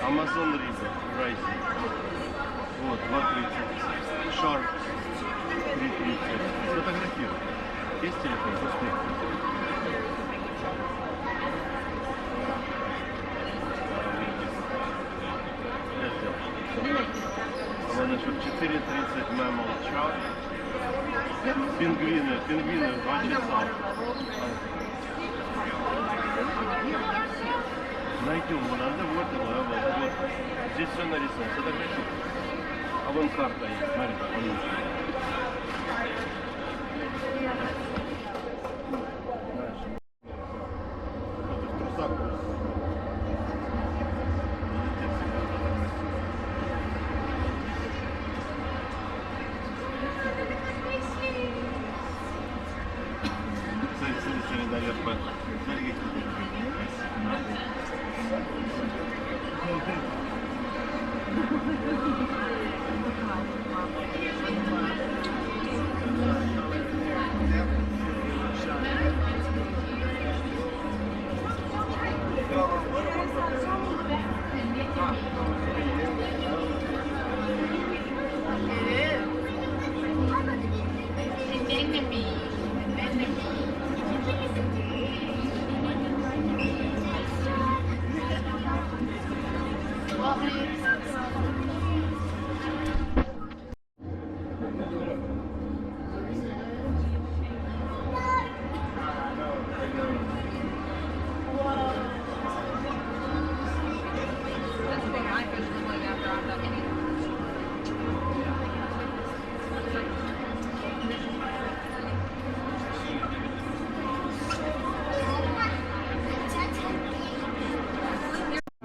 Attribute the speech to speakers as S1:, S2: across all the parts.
S1: Amazon риба, райси. Вот, 2.30. Шарк 3.30. Сфотографируй. Есть телефон? Пусти. Я сделал. Вот, значит, 4.30 Mammal Shark. Пингвины 2 часа. Найдем, надо, вот, вот. Здесь все нарисовано, фотографируй. А вон карта есть, смотри,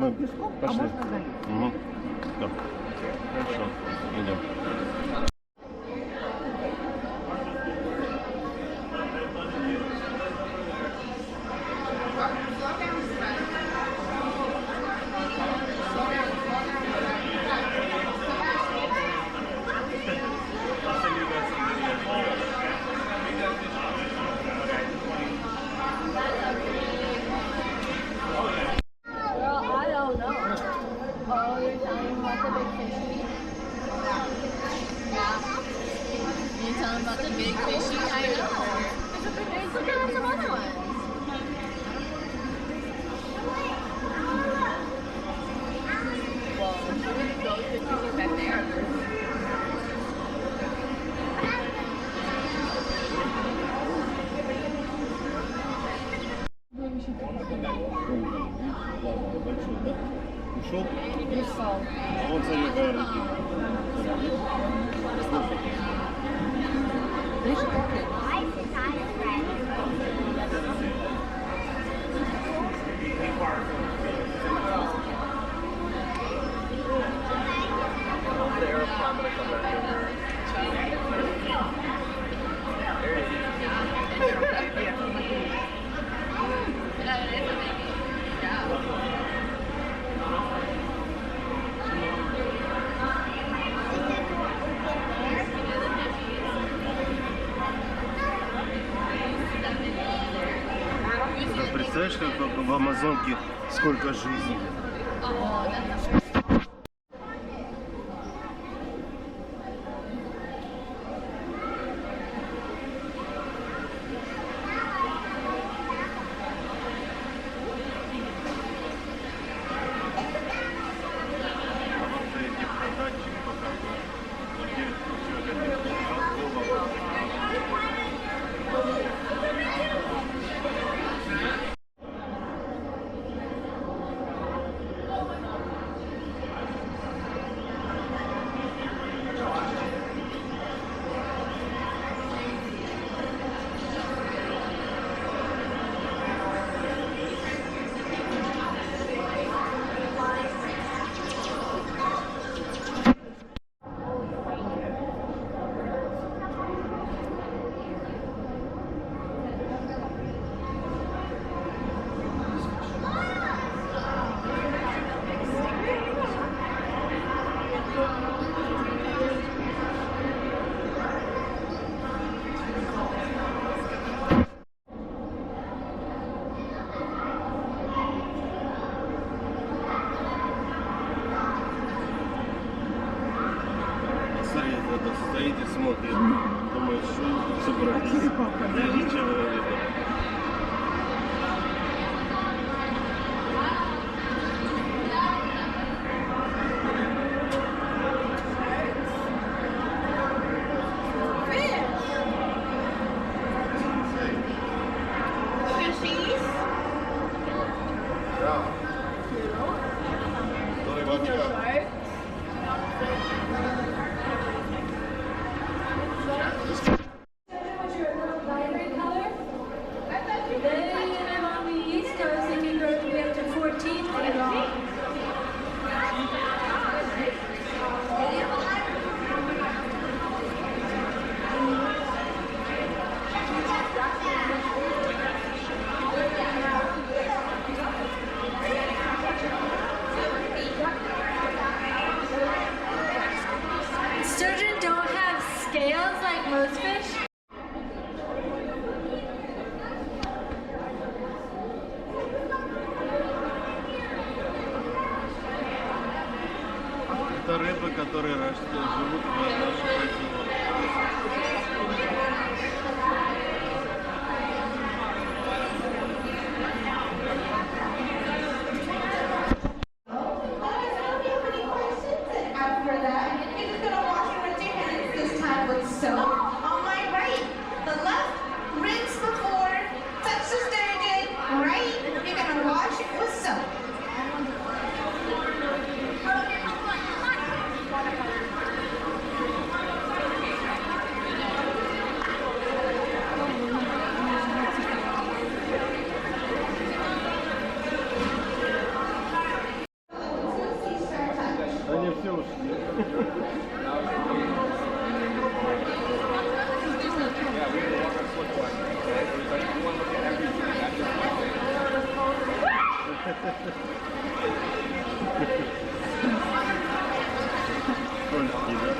S1: Мы пошли. Угу. Да. Хорошо. Идем.
S2: about the big fishy? I know. Look at some other ones. Well, those fishes are back there.
S1: Ушел? А вот смотри, какая рыбина. Представляешь, как в Амазонке сколько жизней? Стоит и смотрит, думает, что собрались. Я ничего не видел.
S3: Sturgeon don't have scales like most fish.
S1: Это рыбы, которые живут в наших озерах. Они все ушли. Скользкий, да?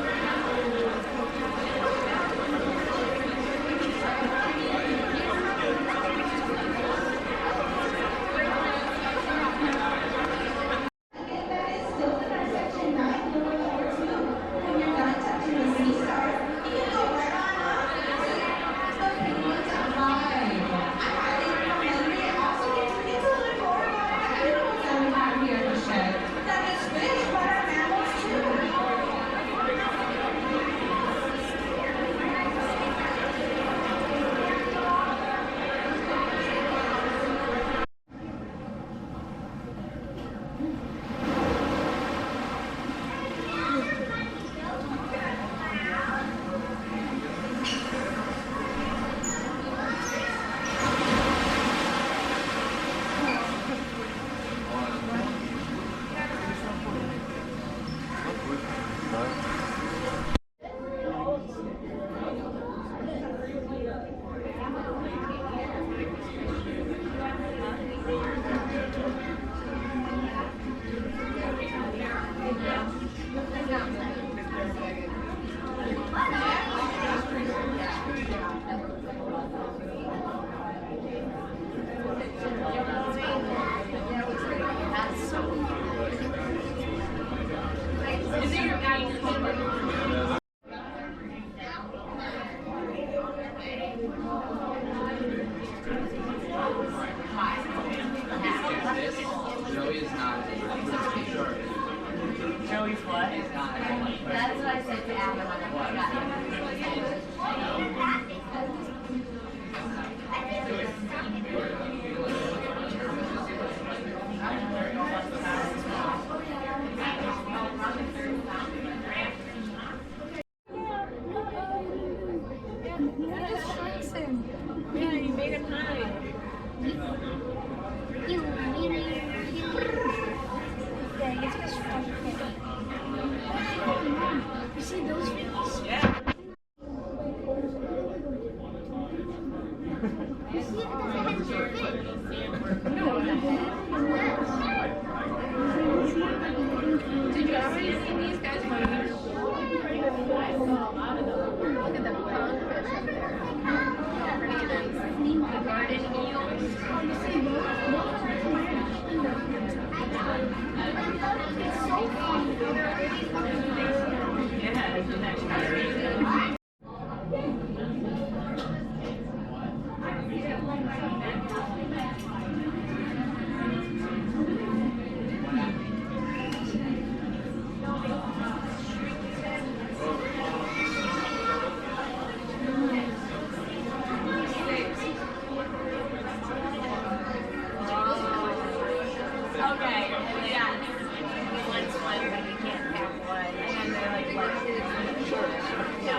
S2: You see those fins?
S4: Yeah.
S2: You see it doesn't have two fins.
S3: Did you ever see these guys move? Look at the pangfish up there. Pretty nice. Garden eels.
S4: Okay, yeah. One's one, but you can't have one. And they're like short. No.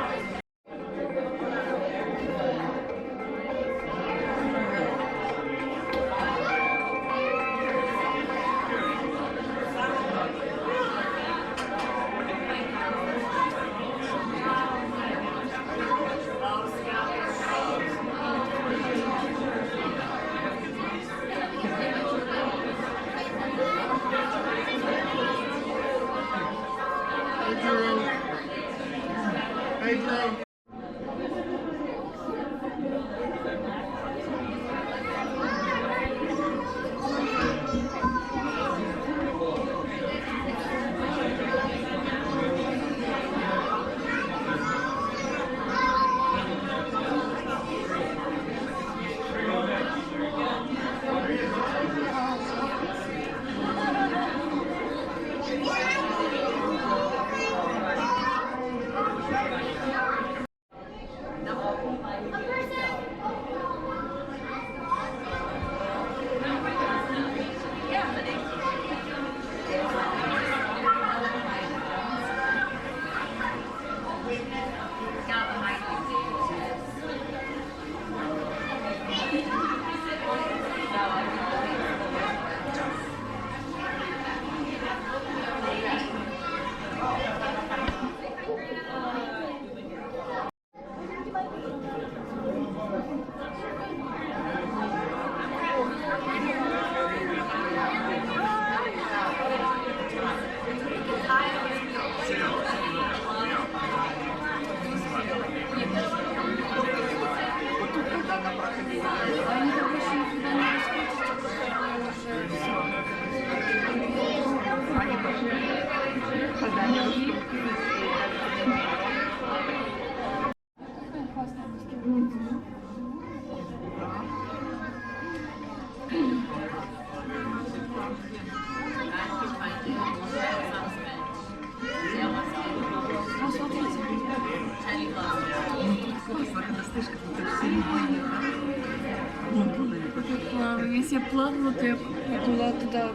S3: Если я плавала, то я плыла туда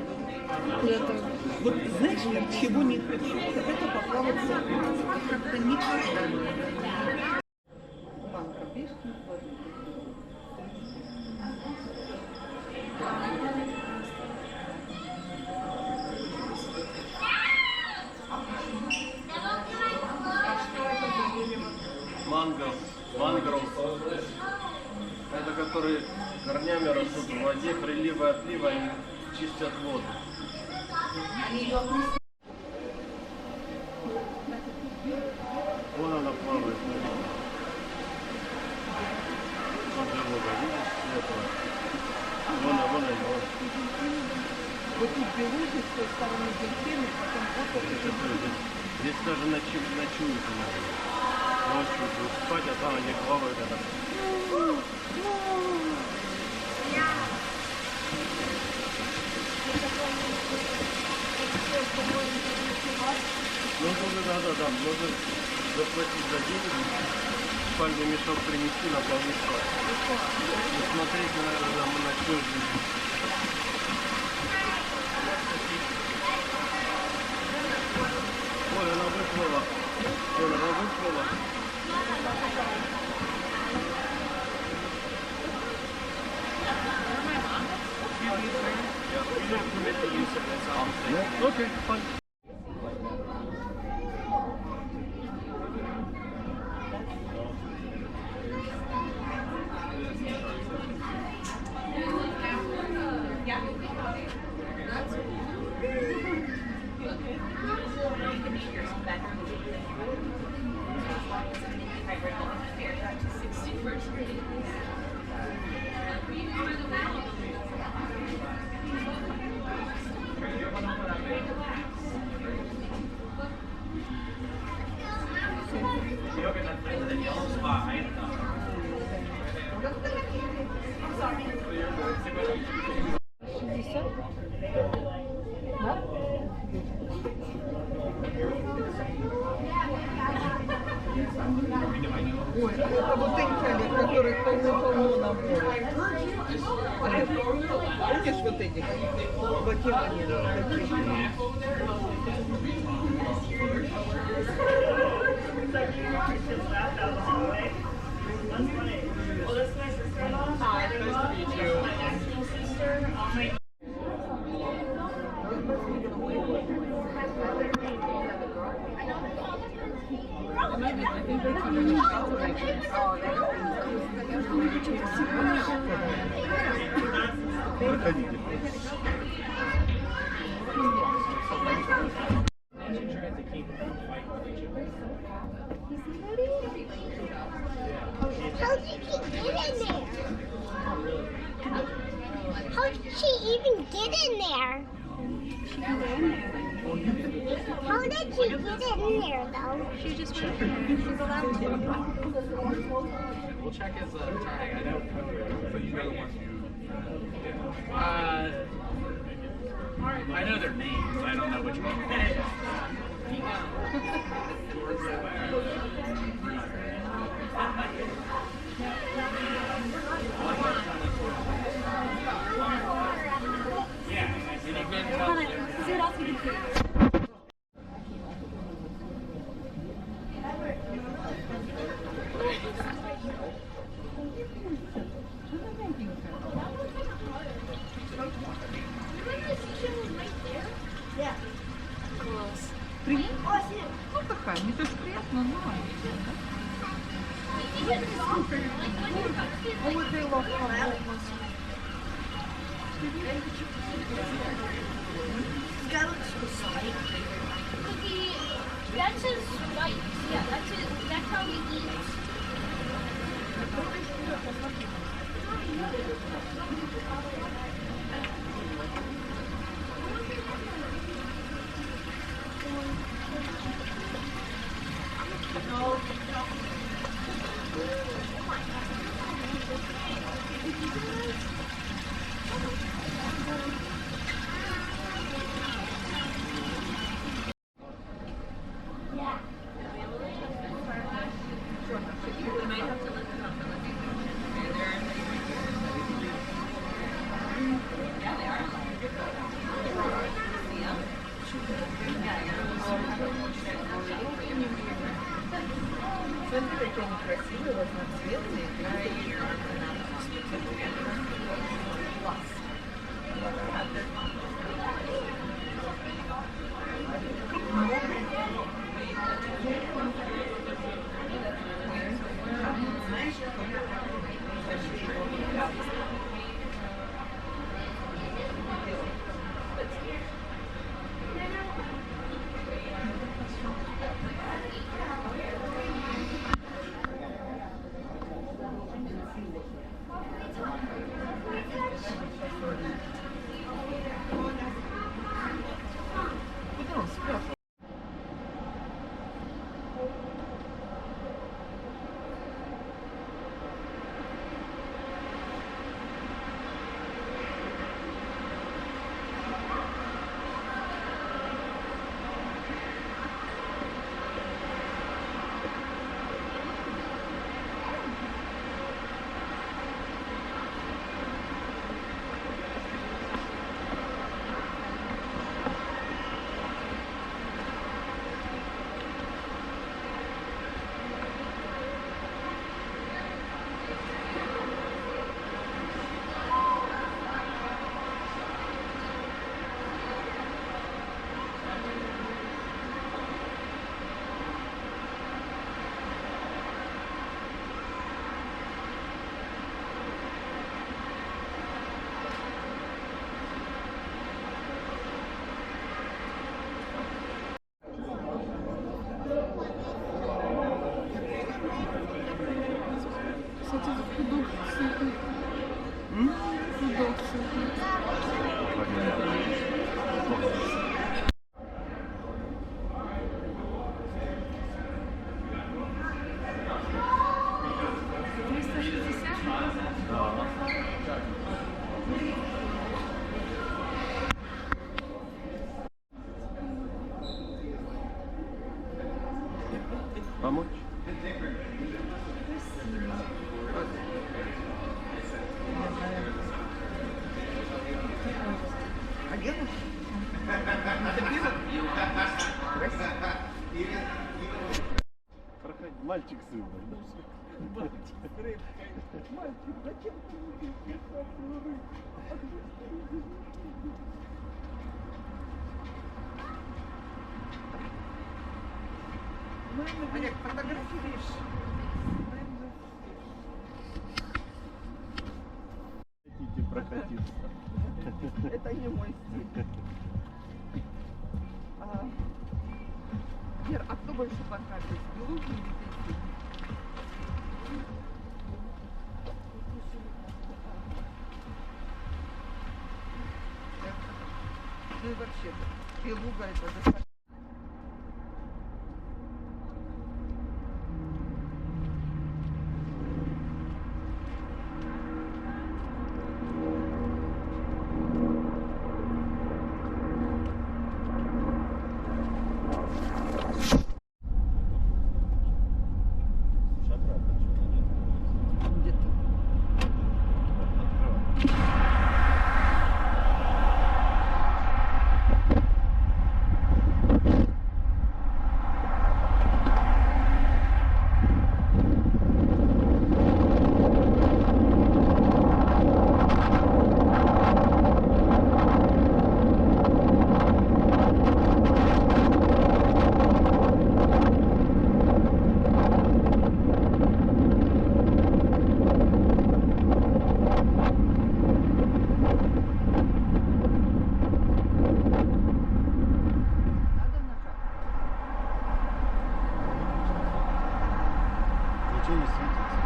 S3: куда-то.
S5: Вот знаешь, я чего не хочу, это поплавать за как-то никогда. Банка пешки,
S1: Мангров. Это которые корнями растут в воде, прилива и отлива, они чистят воду. Вон она плавает, смотрите. Вот вода, видишь, светлая. Вон она.
S5: вот тут белухи, с той стороны дельфины, потом вот это.
S1: Здесь даже ночуют иногда. Ночью будут спать, а там они плавают. Ну, да, можно заплатить за деньги, спальный мешок принести, наполнить спать. И смотреть, наверное, на ночную жизнь. Ой, она выплыла. Она выплыла. Okay, fine.
S5: Ой, это вот эти, Олег, которых полно-полно набора. Олег, помнишь вот эти? Блокирование такие.
S1: Проходите.
S2: How did she get in there? How did she even get in there? How did she get in there, though?
S3: She just went in there. She's allowed to.
S6: We'll check his tag. I know. So you know the ones you. I know their names. I don't know which one. Yeah.
S3: Hold on. See what else we can see.
S5: Ну такая, не то что приятно, но... А вот и ловко.
S2: Cookie, that's his spikes. Yeah, that's how he eats.
S5: Смотри, какие они красивые, разноцветные. Класс.
S1: Помочь?
S5: А девушка? Это пиво? Красиво.
S1: Проходи. Мальчик с рыбой. Мальчик с рыбой.
S5: Мальчик, зачем ты не пишешь рыбу? Олег, фотографируешь?
S1: Хотите прокатиться?
S5: Это не мой стиль. Вер, а кто больше понравился? Белуги или дельфин? Ну и вообще, белуга это достаточно.
S1: Зачем не светится?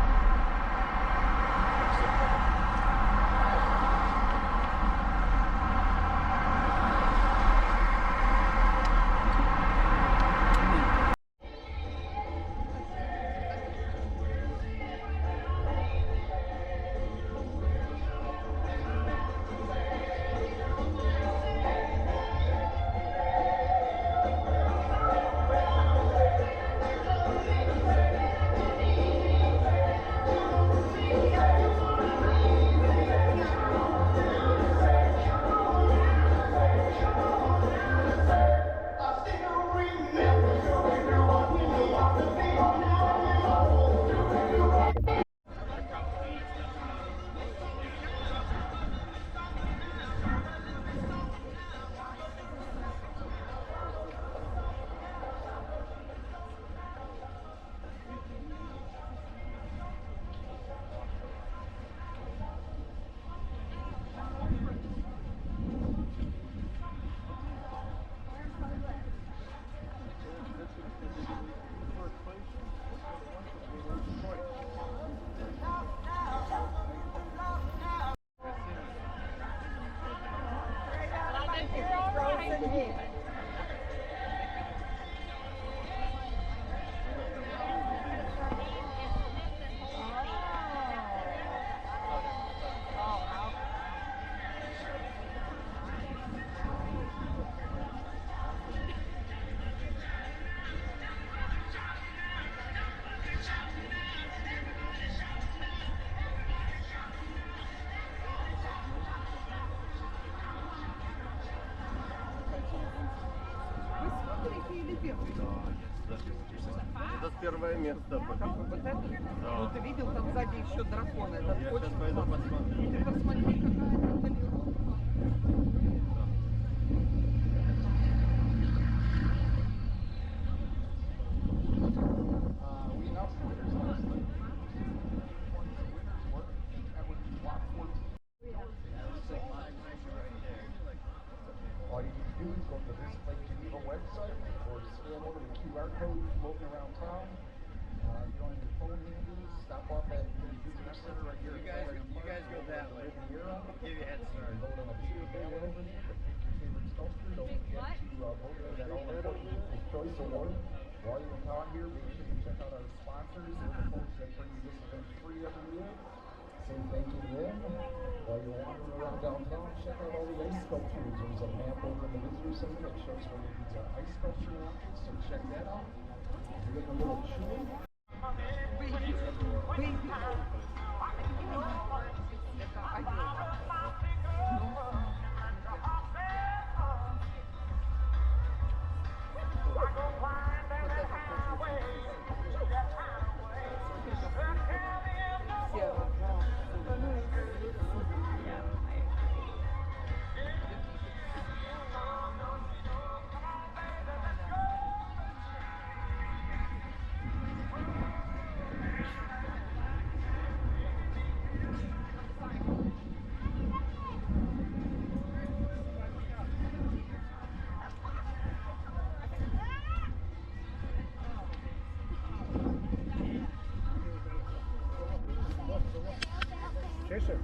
S1: Это первое место.
S5: Вот это?
S1: Да.
S5: Ну ты видел, там сзади еще дракон. Это
S1: Я
S5: очень
S1: сейчас пойду
S5: классно.
S1: посмотрю.
S5: Ты посмотри, какая там полировка.
S7: All you need to do is go to this Geneva website or scan over the QR code floating around town. You don't have your phone handy, stop off at the visitor center right here.
S1: You guys go that way. Give you a head start.
S7: Vote on a few ballot over there, pick your favorite sculpture. Don't forget to vote for that all-important People's Choice Award. While you're in town here, make sure you check out our sponsors. They're the folks that bring you this event free every year. say thank you to them. While you're wandering around downtown, check out all the ice sculptures. There's a map over in the visitor center that shows where these ice sculpture launches, so check that out. You're getting a little chilly. Yes, sir.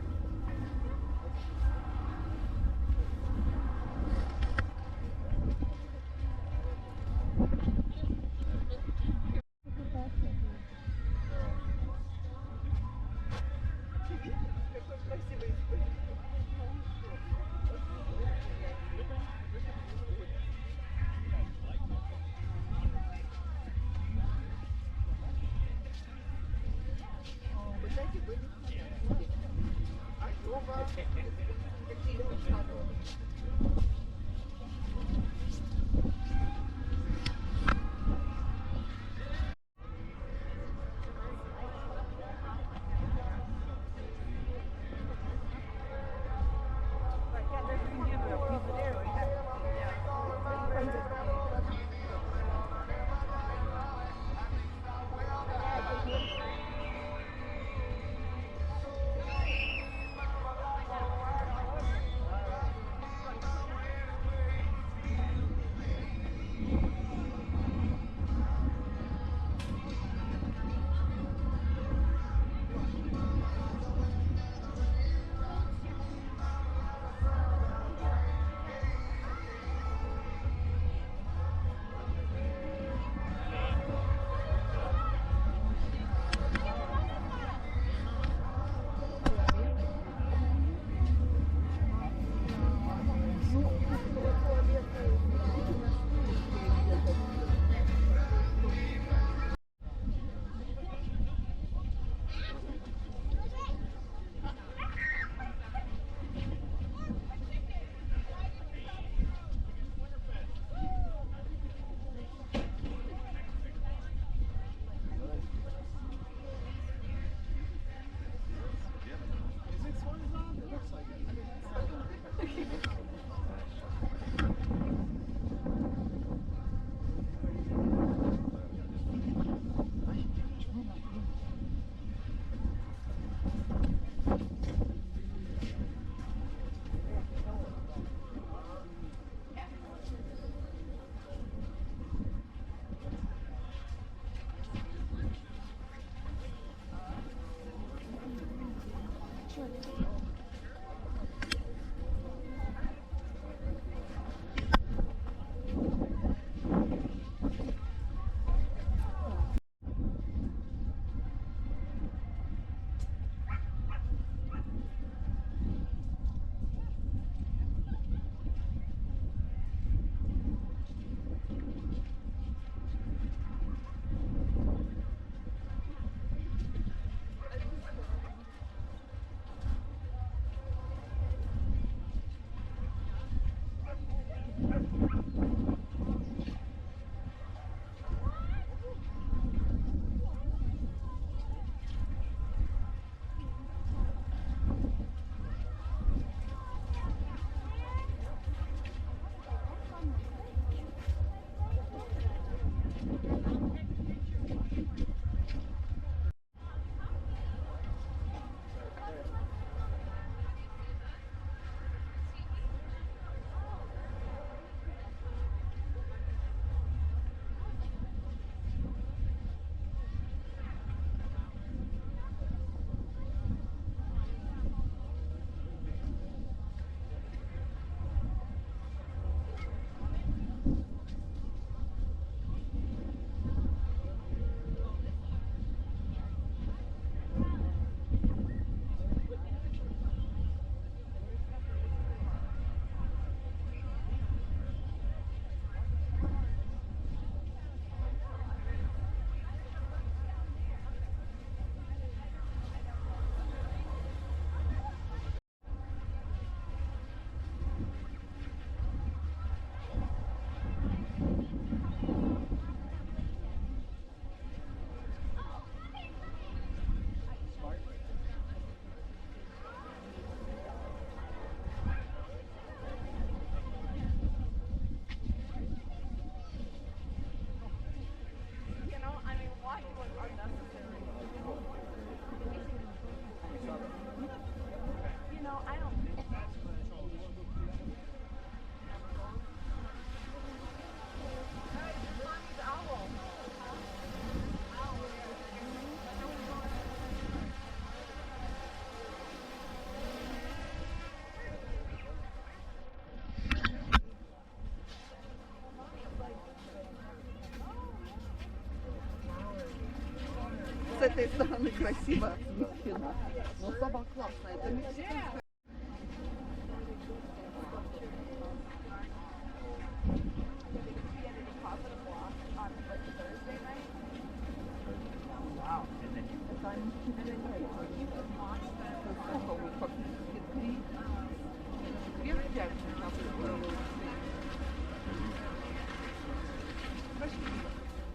S5: с этой стороны красиво, Мексина. Но сама классная, это мексиканская.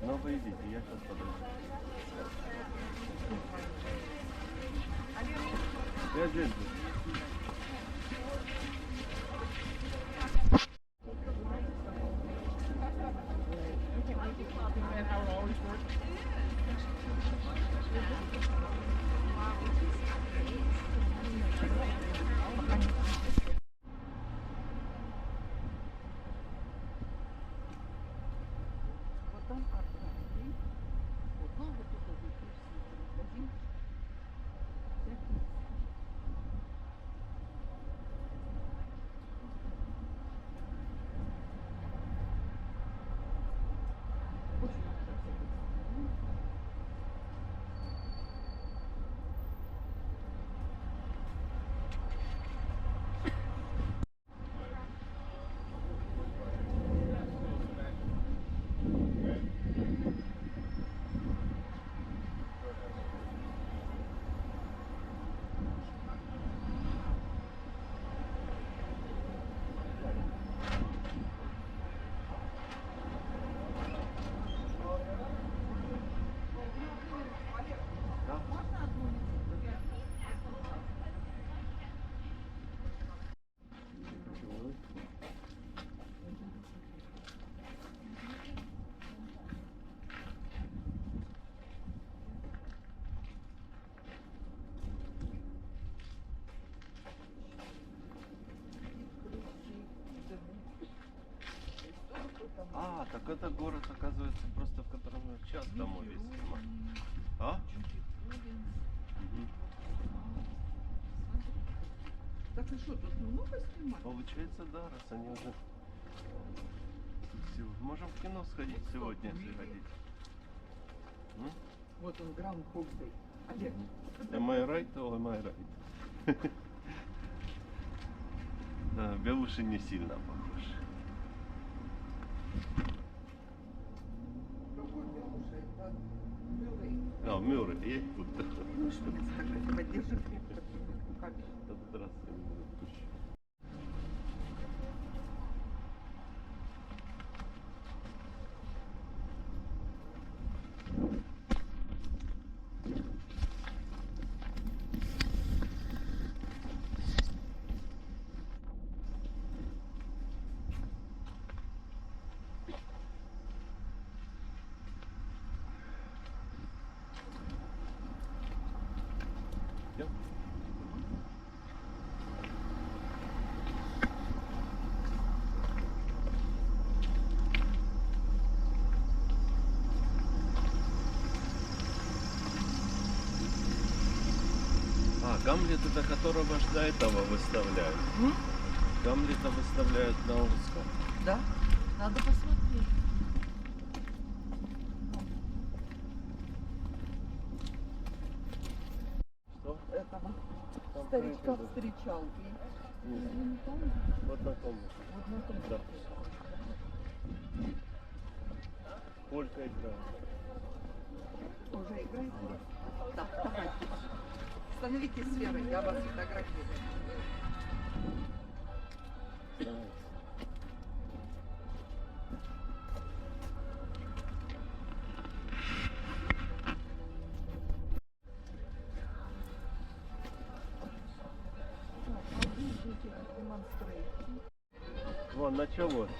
S1: Ну вы идите, я сейчас подойду. Я здесь буду.
S5: Вот там Aquarium. Вот там вот тут вот магазин.
S1: А, так это город, оказывается, просто в котором мы час домой везем. А? Мгм.
S5: Так и что, тут много снимать?
S1: Получается, да, раз они уже... Всё. Можем в кино сходить сегодня, если хотите.
S5: Вот он, Groundhog Day. Олег,
S1: Am I right or am I right? Да, Белуши не сильно похож.
S5: какой белуши? Это Мюррей.
S1: А, Мюррей, есть тут.
S5: Ну что мне сказать, поддержи крепко. Как?
S1: Этот раз я не отпущу. Идём? А, Гамлет это которого ж до этого выставляют. Гамлета выставляют на Оскар.
S5: Да? Надо посмотреть.
S1: Что?
S5: Этого
S1: Там
S5: старичка
S1: крыша, да.
S5: встречал.
S1: Вот на том.
S5: Вот на том
S1: Да.
S5: встречал.
S1: Полька играет.
S5: Уже играет? Да, давайте. Становитесь сферой, я вас фотографирую.
S1: Давай. Вон, началось.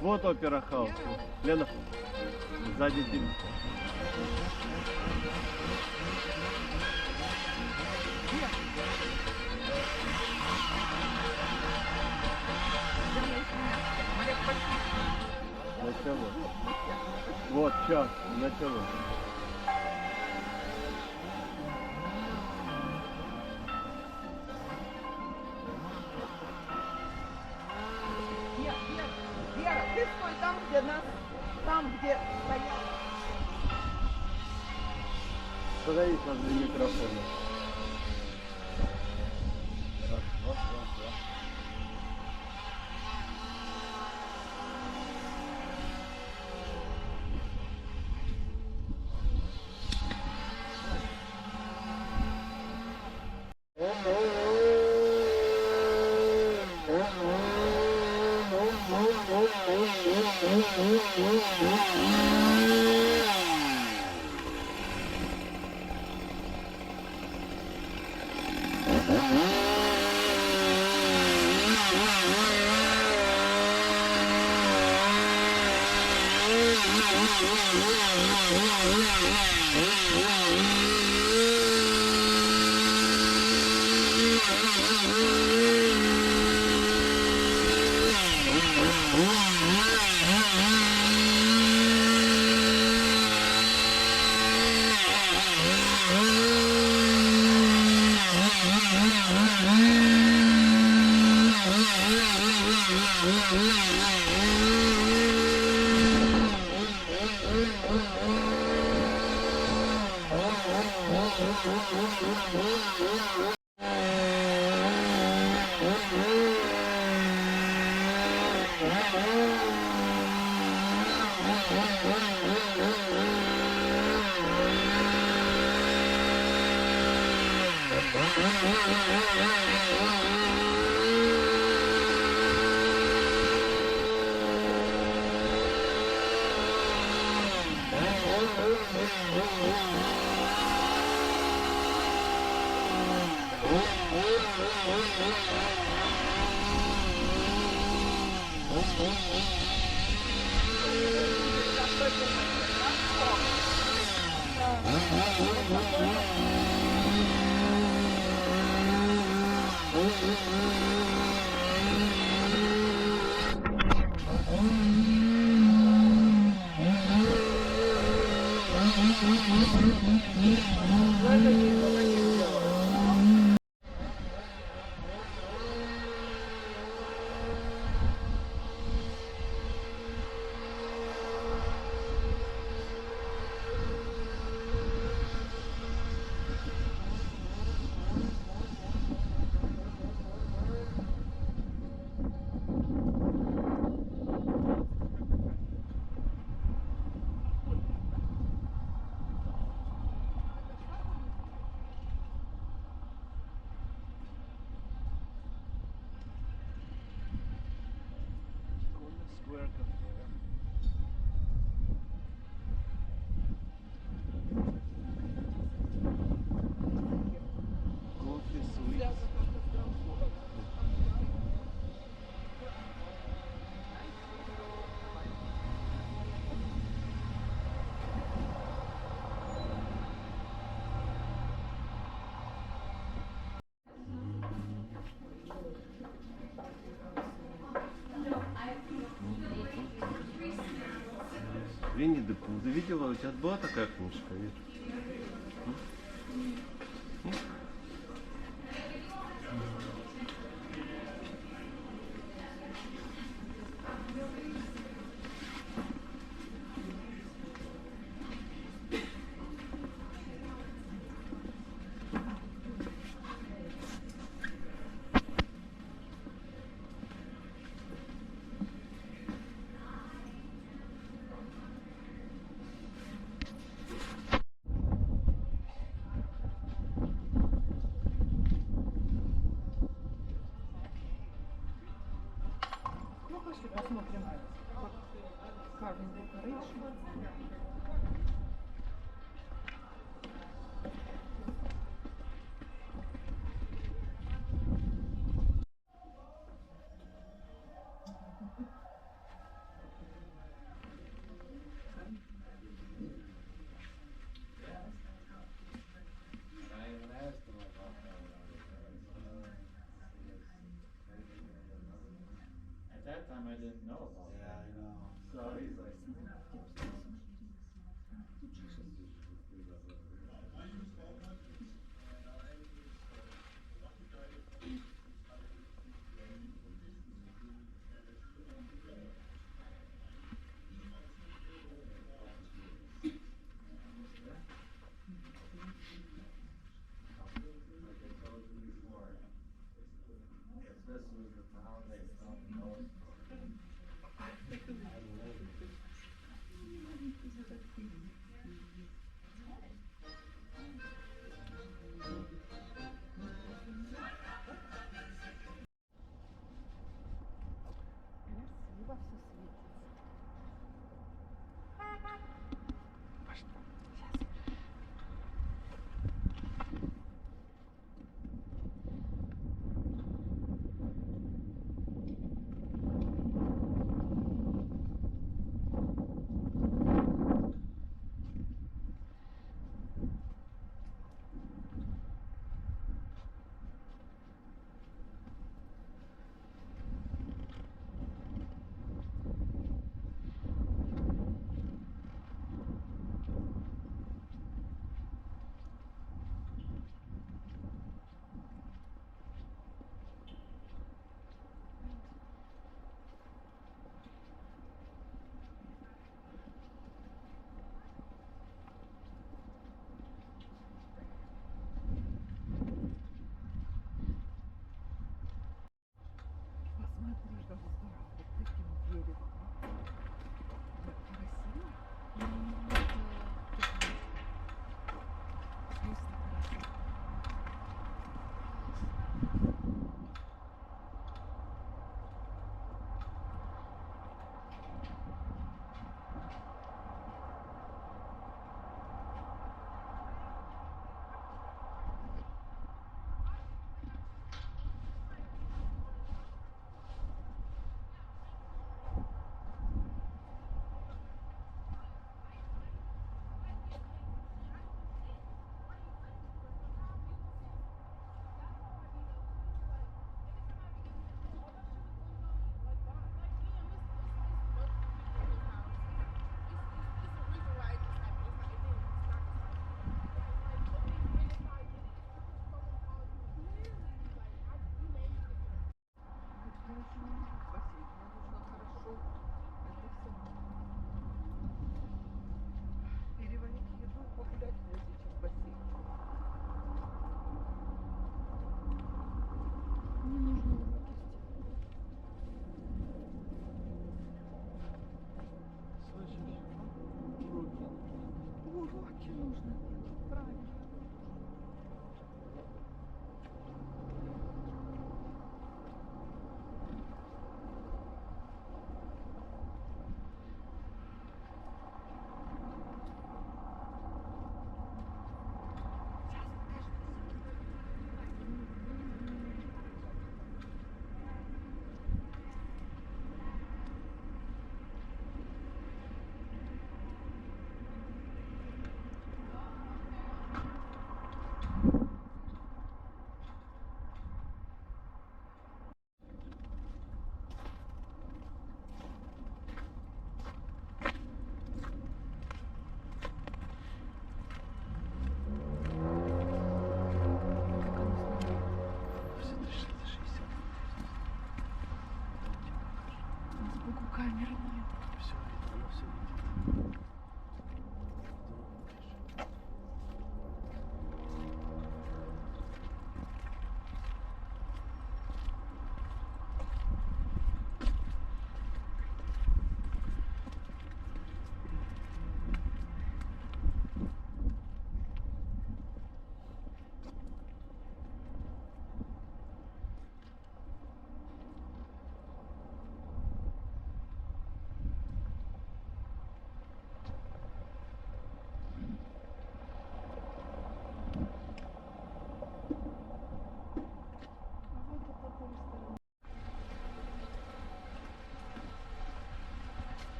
S1: Вот опера хаус. Лена, сзади тебя. Началось. Вот, сейчас, началось.
S5: Вера, ты стой там, где нас Там, где стоят.
S1: Подавись возле микрофона. Раз, два, раз, два. Square Cafe. Coffee sweet. Винни де Пух. Ты видела, у тебя была такая книжка? Вид?
S5: Ну, пошли посмотрим. Carving decoration.
S8: At that time, I didn't know about that. Yeah, I know. So he's like,
S5: Сколько камер нет.
S1: Все видно, оно все видно.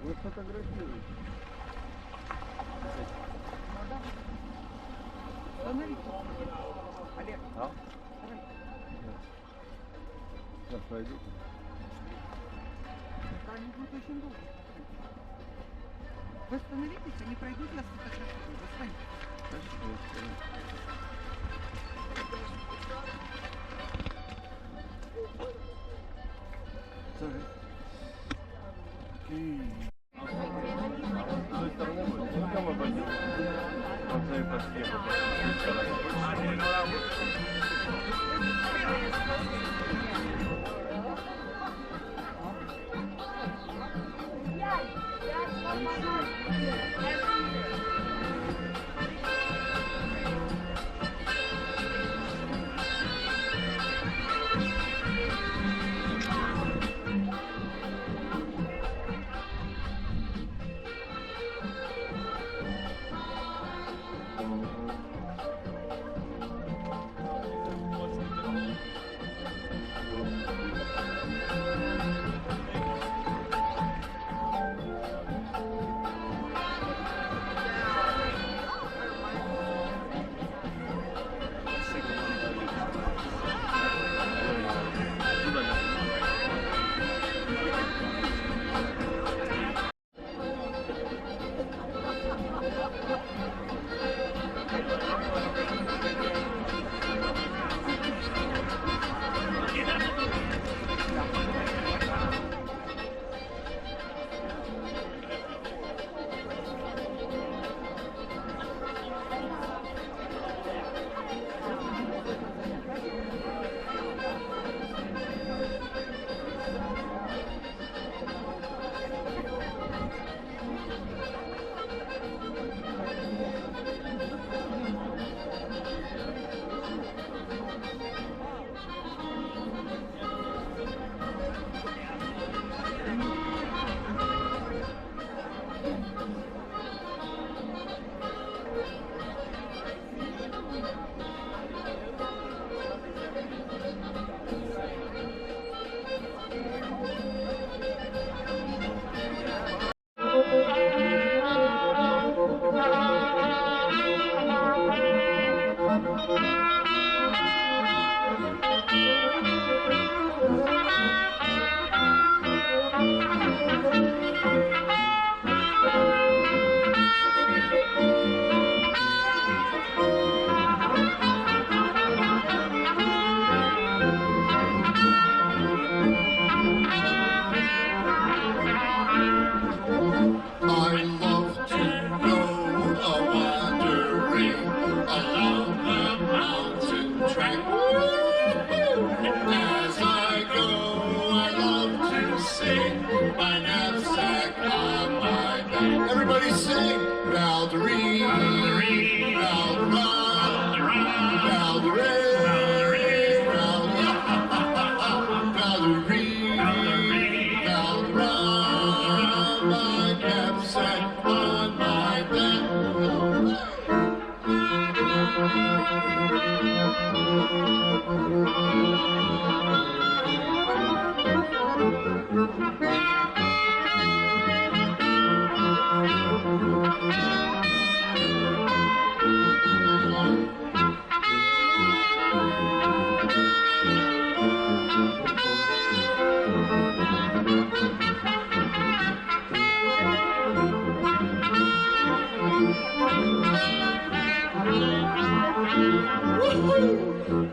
S1: Вы фотографируете.
S5: Остановитесь. Олег,
S1: А?
S5: давай.
S1: Сейчас пройду.
S5: Да, они будут очень долго. Вы остановитесь, они пройдут, я сфотографирую. Достань.
S1: Sorry. Окей. С той стороны будет. Ну, там обойдем. Вот за это съехать.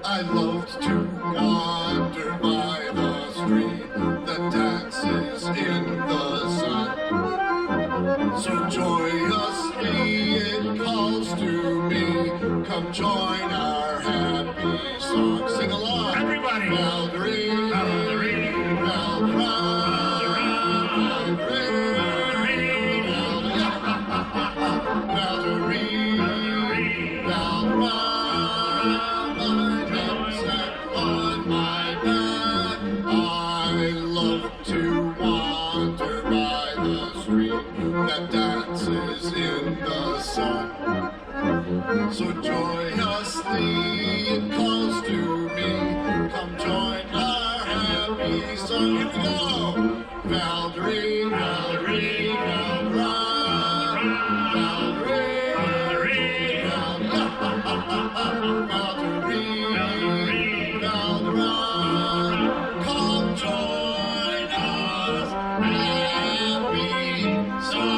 S9: I loved to wander by the love to wander by the stream that dances in the sun. So joyously it calls to me, come join our happy song. Here we go! Valdry, Valdry, Valdry, Valdry, Valdry, Valdry, come join us, happy song.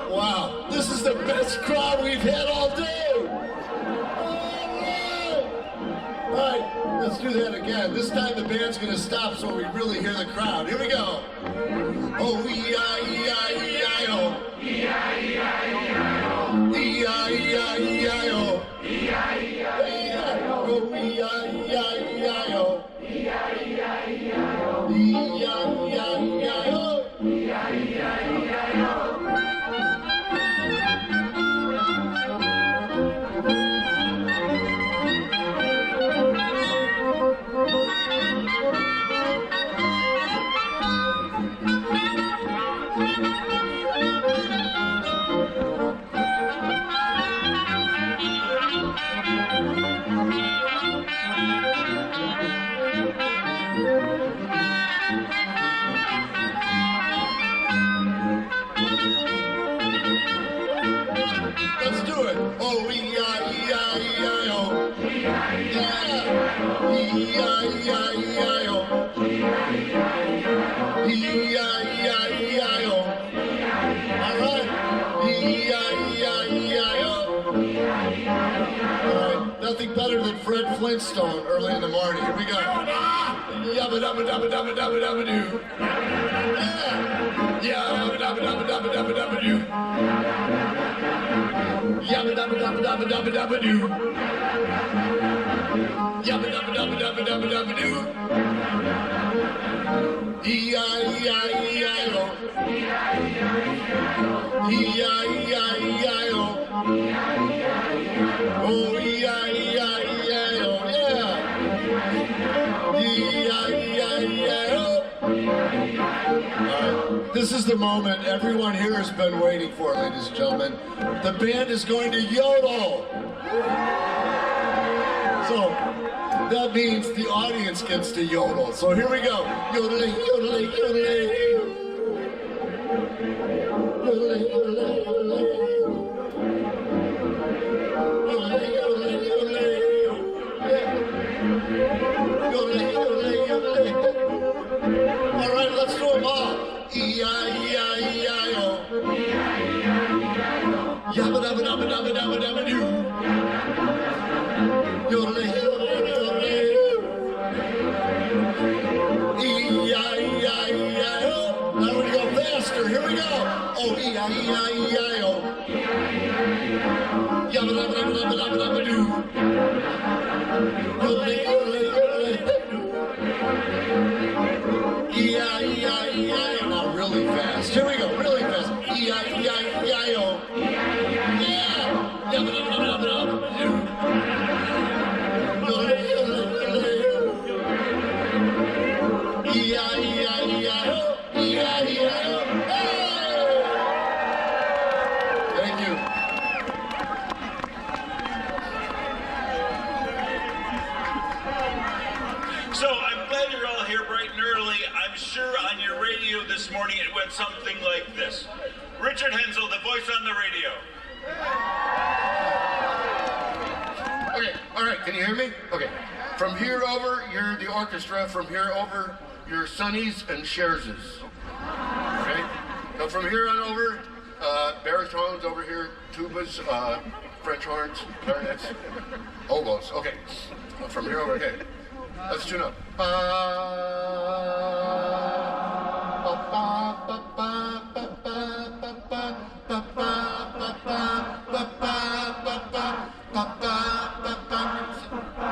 S9: Wow, this is the best crowd we've had all day. All right, let's do that again. This time the band's going to stop so we really hear the crowd. Here we go. Oh, E-I-E-I-E-I-O. E-I-E-I-E-I-O. E-I-E-I-E-I-O. E-I-E-I-E-I-O. Oh, E-I-E-I-E-I-O. E-I-E-I-E-I-O. E-I-E-I-E-I-O. E-I-E-I-E-I-O. Let's do it. Oh, E-I-E-I-E-I-O. E-I-E-I-E-I-O. E-I-E-I-E-I-O. All right. E-I-E-I-E-I-O. All right. Nothing better than Fred Flintstone early in the morning. Here we go. Yabba-dabba-dabba-dabba-dabba-dabba-dabba-doo. Yabba-dabba-dabba-dabba-dabba-dabba-doo. Yabba-dabba-dabba-dabba-dabba-dabba-doo. Yabba-dabba-dabba-dabba-dabba-dabba-doo. E-I-E-I-E-I-O. E-I-E-I-E-I-O. Oh, E-I-E-I-E-I-O, yeah. E-I-E-I-E-I-O. All right, this is the moment everyone here has been waiting for, ladies and gentlemen. The band is going to yodel. So that means the audience gets to yodel. So here we go. Yodeling, yodeling, yodeling. Yodeling, yodeling, yodeling. Yodeling, yodeling, yodeling. Yeah. Yodeling, yodeling, yodeling. All right, let's do them all. E-I-E-I-E-I-O. Yabba-dabba-dabba-dabba-dabba-dabba-doo. Yodeling, yodeling, yodeling. E-I-E-I-E-I-O. Now we're going to go faster. Here we go. Oh, E-I-E-I-E-I-O. Yabba-dabba-dabba-dabba-dabba-dabba-doo. Yodeling, yodeling, yodeling. E-I-E-I-E-I-O. Now really fast. Here we go, really fast. E-I-E-I-E-I-O. Yeah! Yabba-dabba-dabba-dabba-dabba-doo. Yodeling, yodeling, yodeling. E-I-E-I-E-I-O. E-I-E-I-O. Hey! Thank you.
S10: So I'm glad you're all here bright and early. I'm sure on your radio this morning it went something like this. Richard Hensel, the voice on the radio.
S9: Okay, all right, can you hear me? Okay. From here over, you're the orchestra. From here over, you're Sonny's and Scherez's. Okay? But from here on over, baritones over here, tubas, French horns, clarinets, oboes. Okay, from here over, okay. Let's tune up.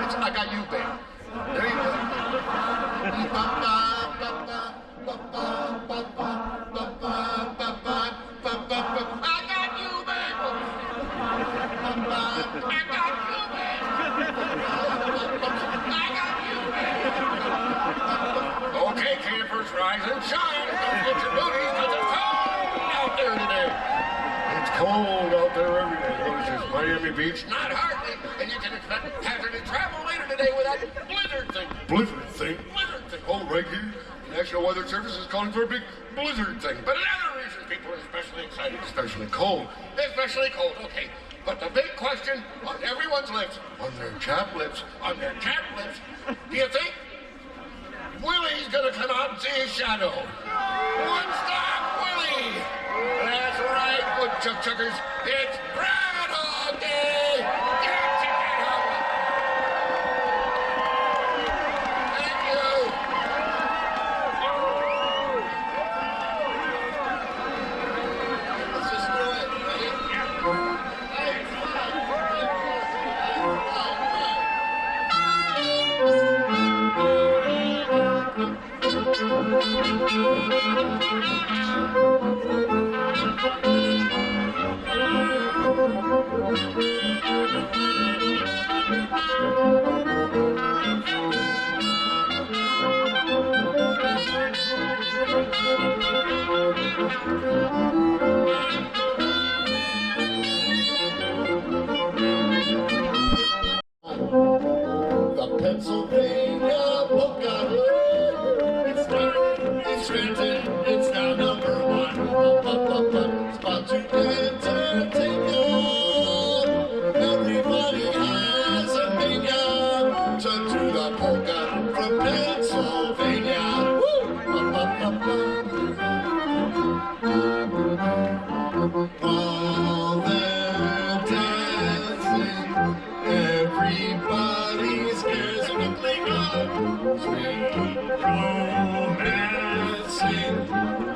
S9: It's I Got You, babe. There you go. Okay, campers, rise and shine. Don't get your booties because it's cold out there today. It's cold out there every day. What is this, Miami Beach? Not hardly. And you can expect hazardous travel later today with that blizzard thing. Blizzard thing? Blizzard thing. Oh, right here. The National Weather Service is calling for a big blizzard thing. But another reason people are especially excited, especially cold. Especially cold, okay. But the big question on everyone's lips, on their chapped lips, do you think Willie's gonna come out and see his shadow? Woodstock Willie! That's right, woodchuck chuckers. It's Groundhog Day! Get to get home! Thank you! Let's just do it, ready? The Pennsylvania polka. It's Scranton, it's now number one. Spot to entertain you. Everybody has a mania to do the polka from Pennsylvania. While they're dancing, everybody's cares are looking up. Sweet romancing,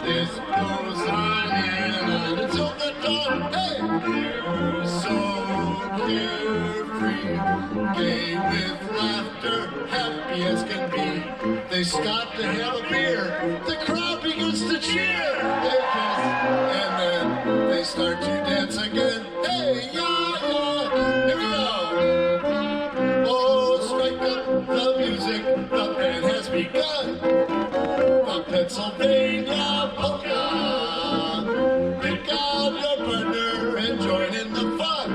S9: this goes on and on until the dawn. Hey, they're so carefree, gay with laughter, happy as can be. They stop to have a beer, the crowd begins to cheer. They kiss, and then they start to dance again. Hey, yeah, here we go. Oh, strike up the music, the band has begun. The Pennsylvania polka. Pick out your partner and join in the fun.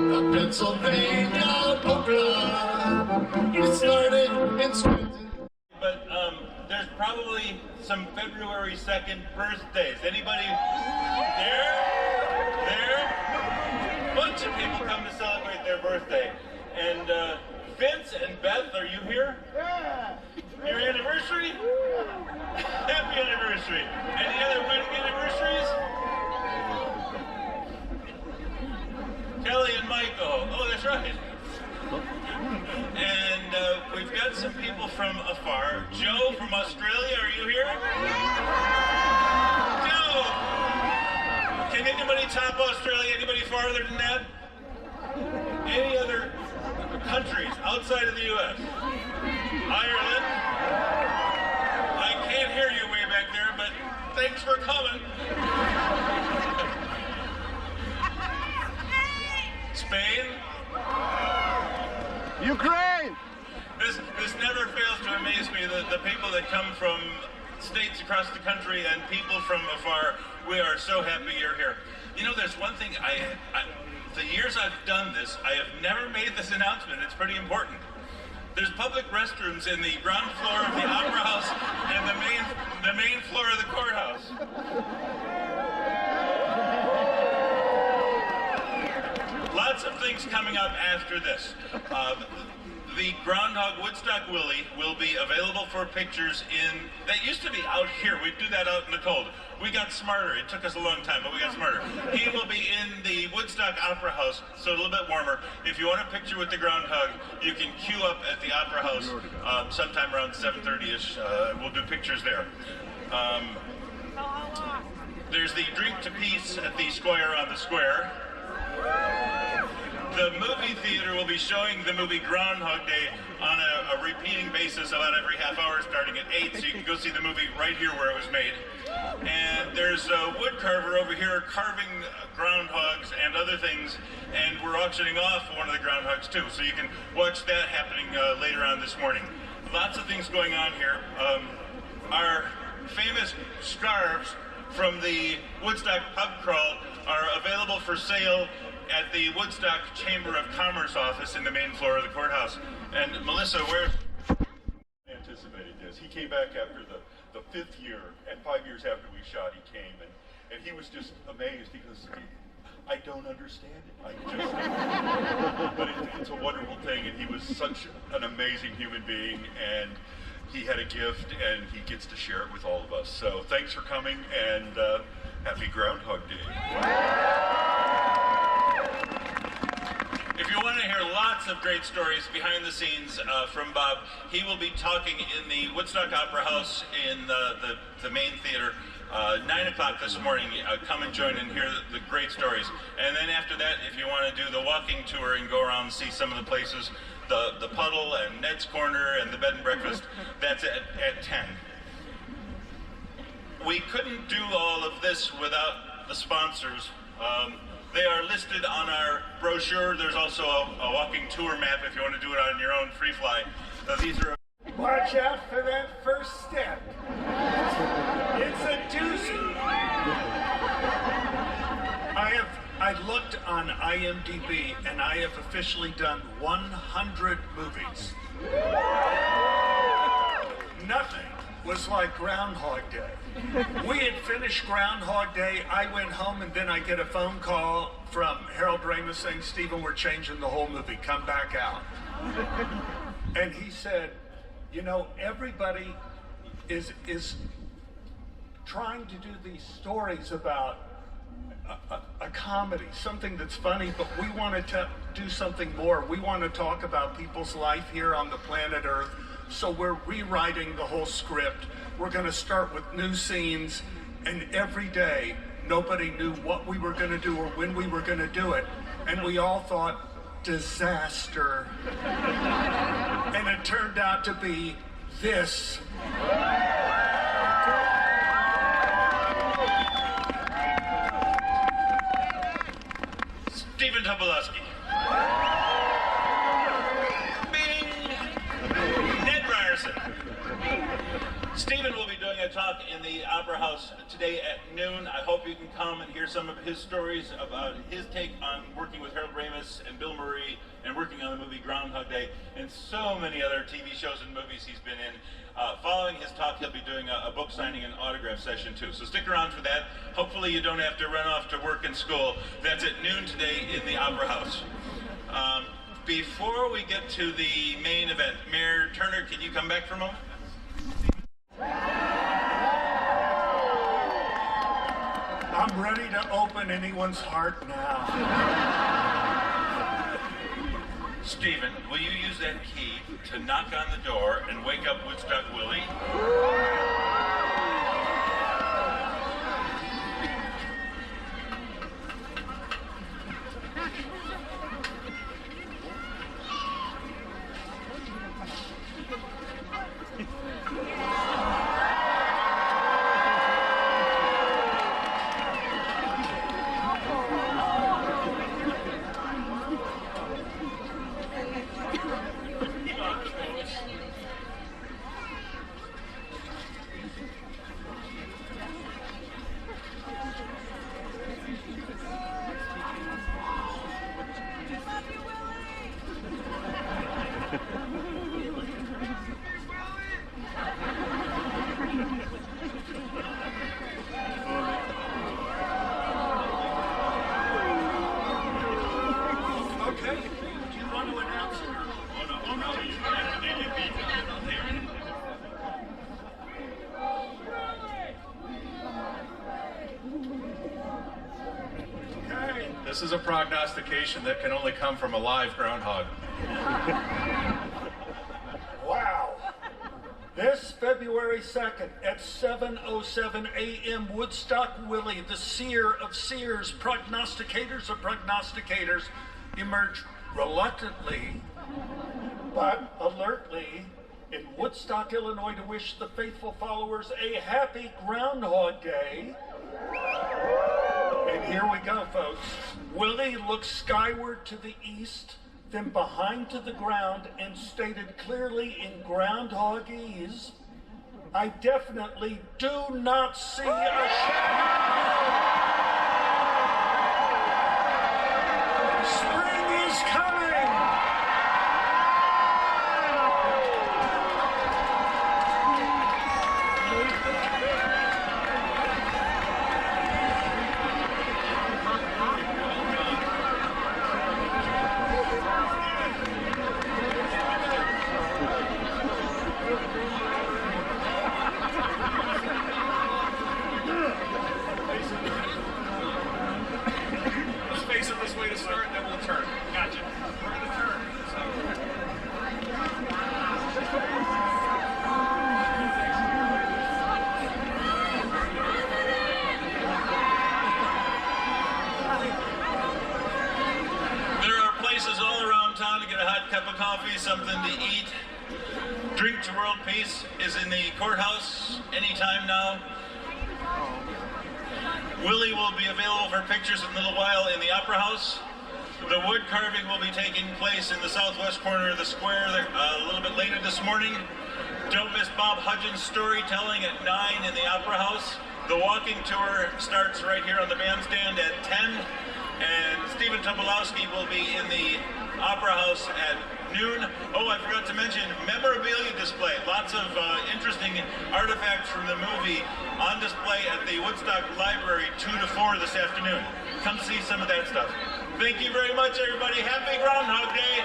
S9: The Pennsylvania polka. It started in Scranton.
S10: But there's probably some February 2nd birthdays. Anybody there? Bunch of people come to celebrate their birthday. And Vince and Beth, are you here?
S1: Yeah.
S10: Your anniversary? Happy anniversary. Any other wedding anniversaries? Kelly and Michael. Oh, that's right. And we've got some people from afar. Joe from Australia, are you here? Joe! Can anybody top Australia? Anybody farther than that? Any other countries outside of the U.S.? Ireland? I can't hear you way back there, but thanks for coming. Spain?
S1: Ukraine!
S10: This never fails to amaze me, the people that come from states across the country and people from afar. We are so happy you're here. You know, there's one thing, the years I've done this, I have never made this announcement. It's pretty important. There's public restrooms in the ground floor of the Opera House and the main floor of the courthouse. Lots of things coming up after this. The Groundhog Woodstock Willie will be available for pictures that used to be out here. We do that out in the cold. We got smarter. It took us a long time, but we got smarter. He will be in the Woodstock Opera House, so a little bit warmer. If you want a picture with the groundhog, you can queue up at the Opera House sometime around 7:30ish. We'll do pictures there. There's the Drink to Peace at the Square on the Square. The movie theater will be showing the movie Groundhog Day on a repeating basis about every half hour starting at 8, so you can go see the movie right here where it was made. And there's a wood carver over here carving groundhogs and other things, and we're auctioning off one of the groundhogs too, so you can watch that happening later on this morning. Lots of things going on here. Our famous scarves from the Woodstock pub crawl are available for sale at the Woodstock Chamber of Commerce office in the main floor of the courthouse. And Melissa, where's...
S11: Anticipated this. He came back after the 5th year, and 5 years after we shot, he came, and he was just amazed because I don't understand it. I just, but it's a wonderful thing, and he was such an amazing human being, and he had a gift, and he gets to share it with all of us. So thanks for coming, and happy Groundhog Day.
S10: If you want to hear lots of great stories behind the scenes from Bob, he will be talking in the Woodstock Opera House in the main theater 9 o'clock this morning. Come and join and hear the great stories. And then after that, if you want to do the walking tour and go around and see some of the places, the Puddle and Ned's Corner and the Bed and Breakfast, that's at 10. We couldn't do all of this without the sponsors. They are listed on our brochure. There's also a walking tour map if you want to do it on your own free fly. These are.
S12: Watch out for that first step. It's a doozy. I looked on IMDb and I have officially done 100 movies. Nothing was like Groundhog Day. We had finished Groundhog Day, I went home, and then I get a phone call from Harold Ramis saying, Stephen, we're changing the whole movie, come back out. And he said, you know, everybody is trying to do these stories about a comedy, something that's funny, but we want to do something more. We want to talk about people's life here on the planet Earth. So we're rewriting the whole script. We're going to start with new scenes, and every day nobody knew what we were going to do or when we were going to do it. And we all thought, disaster. And it turned out to be this.
S10: Stephen Tobolowsky. Stephen will be doing a talk in the Opera House today at noon. I hope you can come and hear some of his stories about his take on working with Harold Ramis and Bill Murray and working on the movie Groundhog Day and so many other TV shows and movies he's been in. Following his talk, he'll be doing a book signing and autograph session too. So stick around for that. Hopefully you don't have to run off to work and school. That's at noon today in the Opera House. Before we get to the main event, Mayor Turner, can you come back for a moment?
S12: I'm ready to open anyone's heart now.
S10: Stephen, will you use that key to knock on the door and wake up Woodstock Willie? This is a prognostication that can only come from a live groundhog.
S12: Wow. This February 2nd at 7:07 a.m., Woodstock Willie, the seer of seers, prognosticators of prognosticators, emerged reluctantly but alertly in Woodstock, Illinois, to wish the faithful followers a happy Groundhog Day. And here we go, folks. Willie looked skyward to the east, then behind to the ground, and stated clearly in Groundhogese, "I definitely do not see a shadow. Spring is coming."
S10: Something to eat. Drink to World Peace is in the courthouse anytime now. Willie will be available for pictures in a little while in the Opera House. The wood carving will be taking place in the southwest corner of the square a little bit later this morning. Don't miss Bob Hudgens' storytelling at 9 in the Opera House. The walking tour starts right here on the bandstand at 10. And Stephen Tobolowsky will be in the Opera House at noon. Oh, I forgot to mention memorabilia display. Lots of interesting artifacts from the movie on display at the Woodstock Library 2 to 4 this afternoon. Come see some of that stuff. Thank you very much, everybody. Happy Groundhog Day.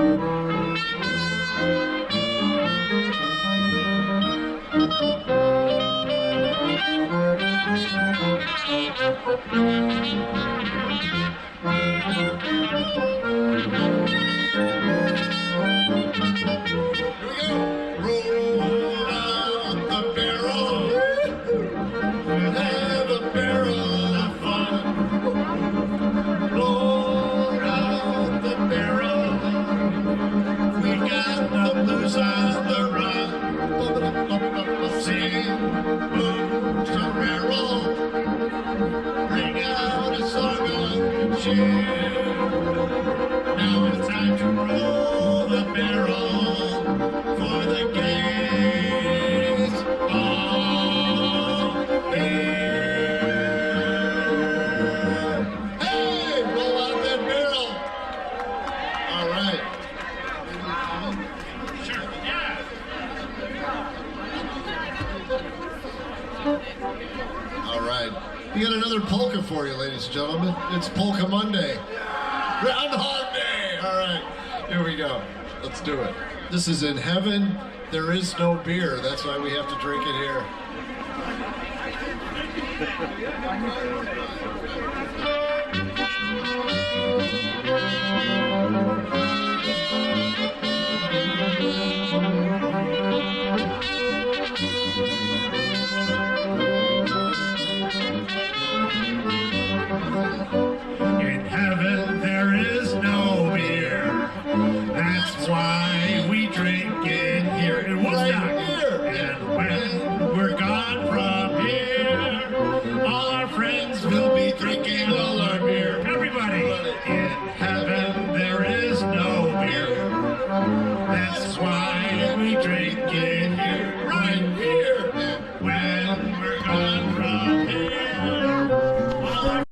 S7: Thank you.
S9: Now it's time to roll the barrel for the gaze of beer. Hey, roll out that barrel. All right. Sure, yeah. All right. We got another polka for you, ladies and gentlemen. It's Polka Monday. Groundhog Day! All right, here we go. Let's do it. This is In Heaven, There Is No Beer. That's why we have to drink it here. In heaven there is no beer. That's why we drink it here in Woodstock. And when we're gone from here, all our friends will be drinking all our beer. Everybody, in heaven there is no beer. That's why we drink it here, right here. When we're gone from here, all our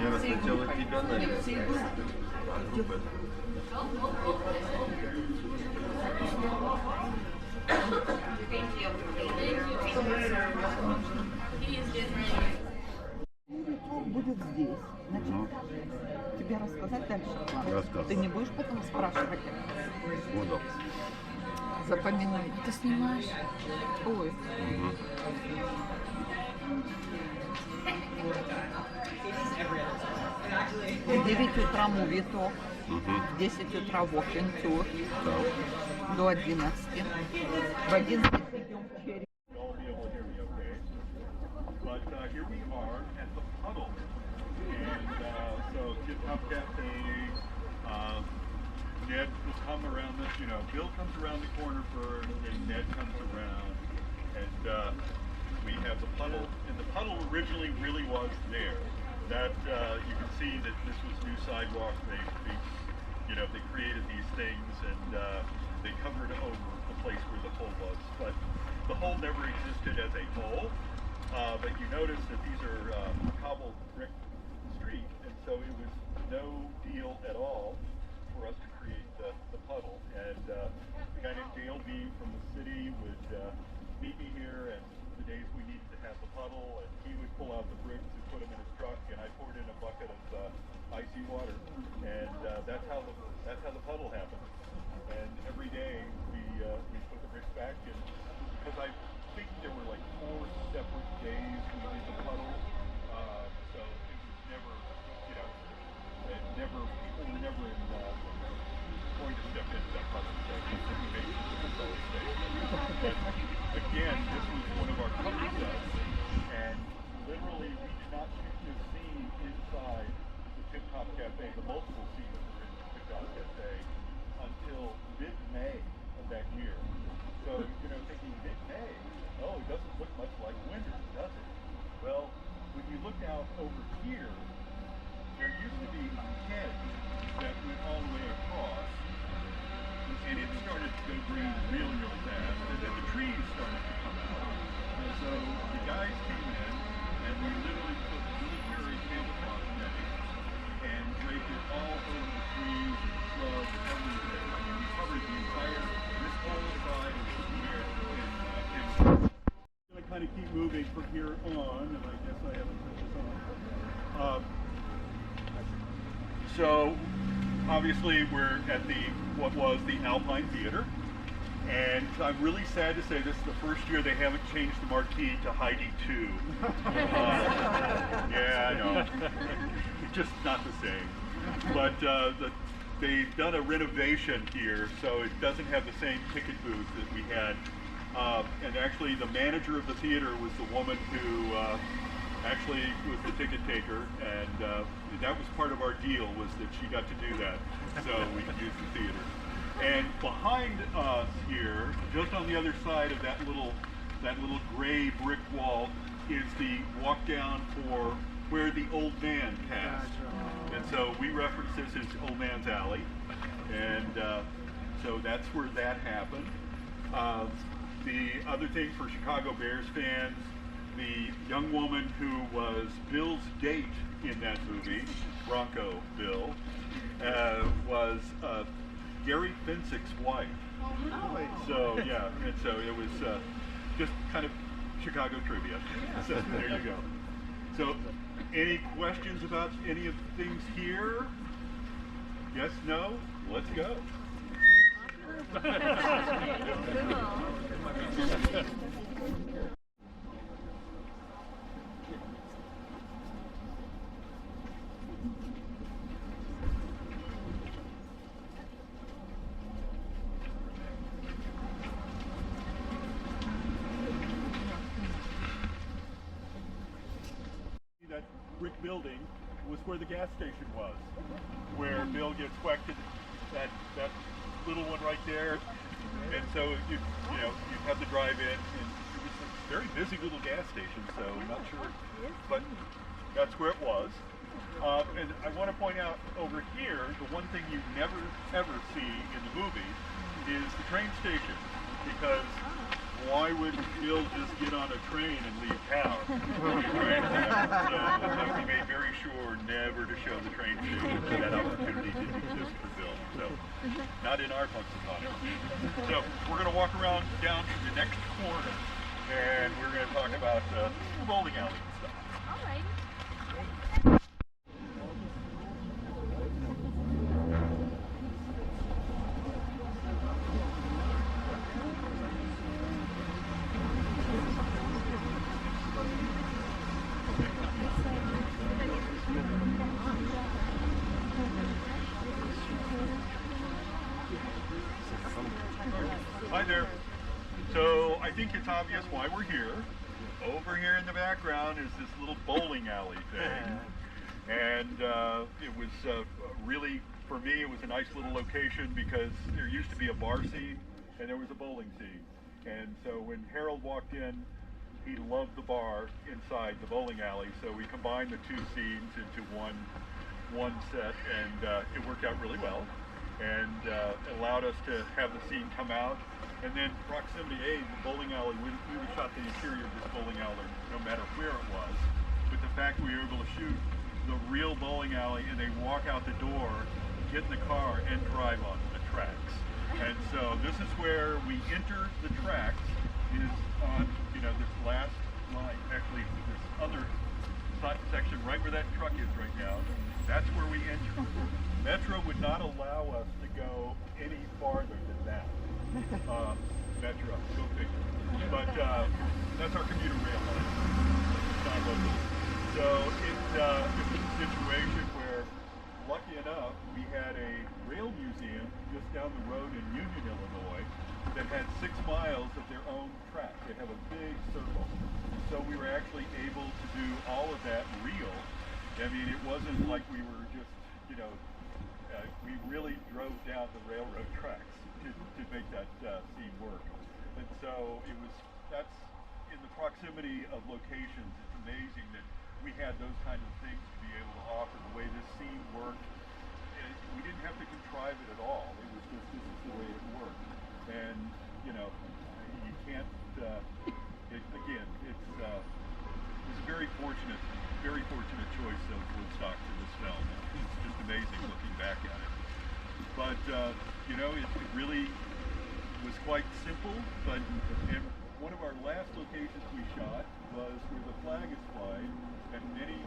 S1: Я сначала тебя нарисую.
S5: Будет здесь. Значит, тебе рассказать дальше план?
S1: Рассказывай.
S5: Ты не будешь потом спрашивать?
S1: Буду.
S5: Запоминай.
S2: Ты снимаешь?
S5: Ой. В 9 утра мувиток, в 10 утра walking tour, до 11. В 11 идем в черри.
S11: But here we are at the puddle, and so Hip-Hop Cafe, Ned will come around this, you know, Bill comes around the corner first, and Ned comes around, and we have the puddle, and the puddle originally really was there. That, you can see that this was new sidewalk. They created these things, and they covered over the place where the hole was, but the hole never existed as a hole. But you notice that these are cobbled brick street, and so it was no deal at all for us to create the puddle. And a guy named Dale B from the city would meet me here, and the days we needed to have the puddle, and he would pull out the bricks and put them in his truck, and I poured in a bucket of icy water, and that's how the puddle happened. And every day we put the bricks back in, because I think there were like 4 separate days we did the puddle, so it was never, people were never going to step into that puddle. So we made the puddle stay. But again, this was one of our cover sets, and literally we did not shoot this scene inside the Hip-Hop Cafe, the multiple scenes were in the Hip-Hop Cafe, until mid-May of that year. So, thinking mid-May, oh, it doesn't look much like winter, does it? Well, when you look out over here, there used to be a hedge that went all the way across, and it started to go green really, really fast, and then the trees started to come out. And so the guys came in, and we literally put military camouflage netting and draped it all over the trees and shrubs and everything. I mean, we covered the entire, this whole side of the year in camouflage. I'm going to kind of keep moving from here on, and I guess I haven't put this on. So, obviously, we're at what was the Alpine Theater, and I'm really sad to say this is the first year they haven't changed the marquee to Heidi 2. Yeah, I know. It's just not the same. But they've done a renovation here, so it doesn't have the same ticket booth that we had. And actually, the manager of the theater was the woman who actually was the ticket taker, and that was part of our deal, was that she got to do that, so we could use the theater. And behind us here, just on the other side of that little gray brick wall, is the walk down for where the old man passed. And so we reference this as Old Man's Alley, and so that's where that happened. The other thing for Chicago Bears fans, the young woman who was Bill's date in that movie, Bronco Bill, was Gary Finsick's wife. So yeah, and so it was just kind of Chicago trivia. So there you go. So any questions about any of the things here? Yes, no? Let's go. That brick building was where the gas station was, where Bill gets whacked in that little one right there, and so you have the drive-in, and it was a very busy little gas station, so I'm not sure, but that's where it was. And I want to point out over here, the one thing you never ever see in the movie is the train station, because why would Bill just get on a train and leave town? So we made very sure never to show the train station, so that opportunity didn't exist for Bill. So not in our Punxsutawney. So we're going to walk around down to the next corner, and we're going to talk about the bowling alley and stuff.
S2: All right.
S11: Hi there. So I think it's obvious why we're here. Over here in the background is this little bowling alley thing. And it was really, for me, it was a nice little location because there used to be a bar scene and there was a bowling scene. And so when Harold walked in, he loved the bar inside the bowling alley. So we combined the two scenes into one set, and it worked out really well. And it allowed us to have the scene come out. And then proximity A, the bowling alley, we shot the interior of this bowling alley no matter where it was. But the fact we were able to shoot the real bowling alley and they walk out the door, get in the car, and drive on the tracks. And so this is where we enter the tracks, is on, this last line, actually this other section right where that truck is right now. That's where we enter. Metro would not allow us to go any farther than that. Metro, go figure. But that's our commuter rail line. It's not local. So it was a situation where, lucky enough, we had a rail museum just down the road in Union, Illinois, that had 6 miles of their own track. They have a big circle. So we were actually able to do all of that real. I mean, it wasn't like we were just, we really drove down the railroad tracks to make that scene work. And so that's in the proximity of locations, it's amazing that we had those kind of things to be able to offer the way this scene worked. And we didn't have to contrive it at all. It was just, this is the way it worked. And, you can't, again, it's a very fortunate choice of Woodstock for this film. It's just amazing looking back at it. But, it really was quite simple, but one of our last locations we shot was where the flag is flying, and many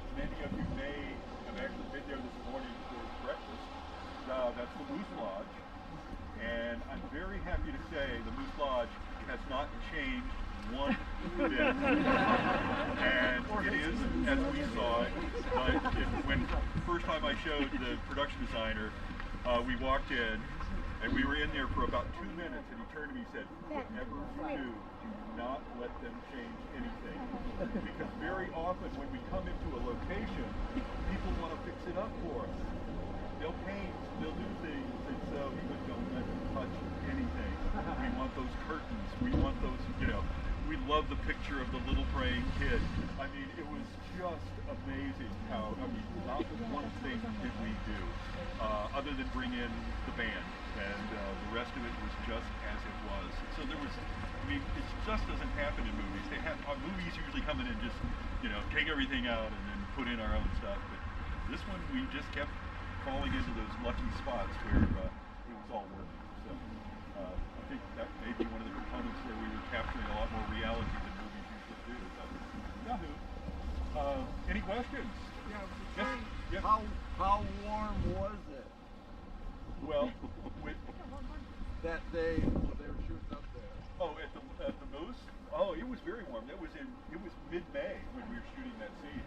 S11: of you may have actually been there this morning for breakfast. That's the Moose Lodge, and I'm very happy to say the Moose Lodge has not changed one bit. And it is as we saw it, but when the first time I showed the production designer, we walked in, and we were in there for about 2 minutes, and he turned to me and said, whatever you do not let them change anything. Because very often when we come in up for us. They'll paint, they'll do things, and so he would don't let them touch anything. We want those curtains, we want those, you know, we love the picture of the little praying kid. I mean, it was just amazing how, I mean, not one thing did we do, other than bring in the band, and the rest of it was just as it was. So there was, I mean, it just doesn't happen in movies. They have, movies usually come in and just, you know, take everything out and then put in our own stuff, but this one we just kept falling into those lucky spots where it was all working. So I think that may be one of the components where we were capturing a lot more reality than movies usually do. But Yahoo! Any questions?
S1: Yeah,
S11: yes?
S1: How warm was it?
S11: Well, with
S1: that day when they were shooting up there?
S11: Oh, at the Moose? Oh, it was very warm. It was mid-May when we were shooting that scene.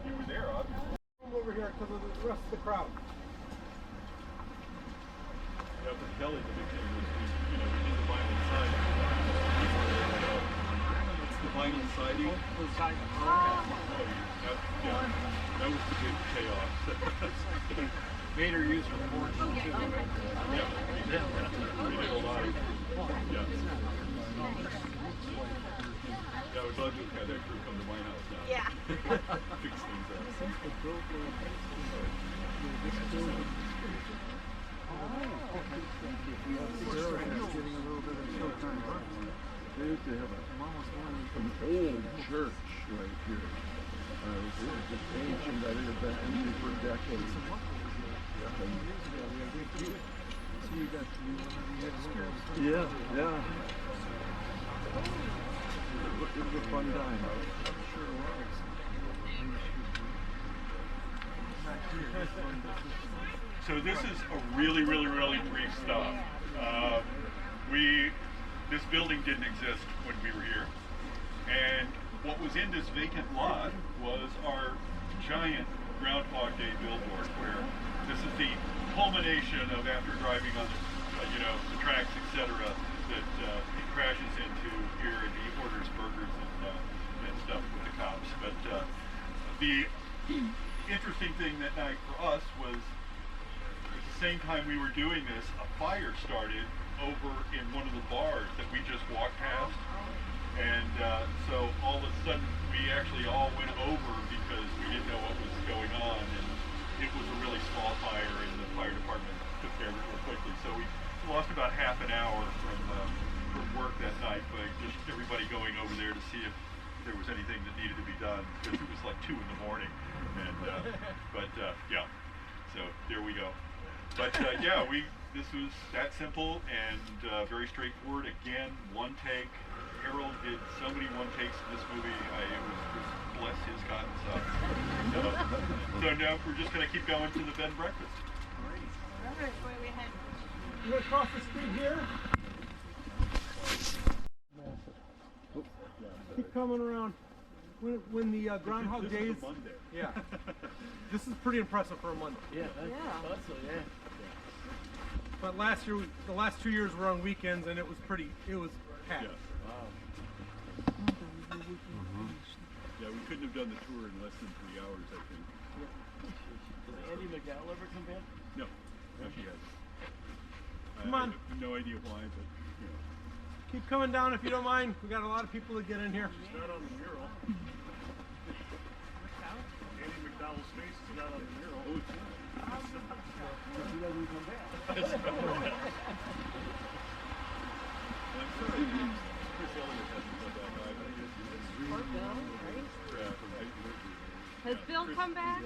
S11: You were there, obviously.
S1: Over here because of the rest of the crowd.
S11: Yeah, for Kelly, the big thing was, you know, we did the vinyl siding. The vinyl siding.
S1: The siding.
S11: That was the big chaos.
S1: Made her use her fortune too.
S11: Yeah, we did a lot of, yeah. Yeah, I would love to have that crew come to my house now.
S4: Yeah.
S11: Fix things up.
S1: Getting a little bit of showtime. They used to have an old church right here. It was just ancient. I think it's been empty for decades. Yeah, yeah. It was a fun time. I'm sure it was.
S11: So this is a really, really, really brief stop. This building didn't exist when we were here. And what was in this vacant lot was our giant Groundhog Day billboard, where this is the culmination of after driving on the tracks, etc., that he crashes into here and he orders burgers and stuff with the cops. But the interesting thing that night for us was at the same time we were doing this, a fire started over in one of the bars that we just walked past. And so all of a sudden we actually all went over because we didn't know what was going on, and it was a really small fire and the fire department took care of it real quickly. So we lost about half an hour from work that night by just everybody going over there to see if there was anything that needed to be done, because it was like 2 in the morning. And yeah, so there we go. But yeah, this was that simple and very straightforward. Again, one take. Harold did so many one takes in this movie. It was just bless his cotton socks. So now we're just going to keep going to the bed and breakfast.
S4: All right, where we head?
S1: You want to cross the street here? Keep coming around. When the Groundhog
S11: This
S1: Days.
S11: is a Monday.
S1: Yeah. This is pretty impressive for a Monday.
S5: Yeah, that's yeah.
S1: But the last 2 years were on weekends, and it was packed.
S11: Yeah. Yeah, we couldn't have done the tour in less than 3 hours, I think.
S5: Does Andy McDowell ever come back?
S11: No, she hasn't.
S1: Come on.
S11: I have no idea why, but you know.
S1: Keep coming down if you don't mind. We got a lot of people to get in here.
S12: It's not on the mural. Andy McDowell's face is not on the mural.
S11: Oh, it's not.
S5: He doesn't come back.
S11: I'm sorry. Chris Elliott hasn't come back either.
S3: Or Bill, right?
S11: Yeah,
S3: Has Bill come back?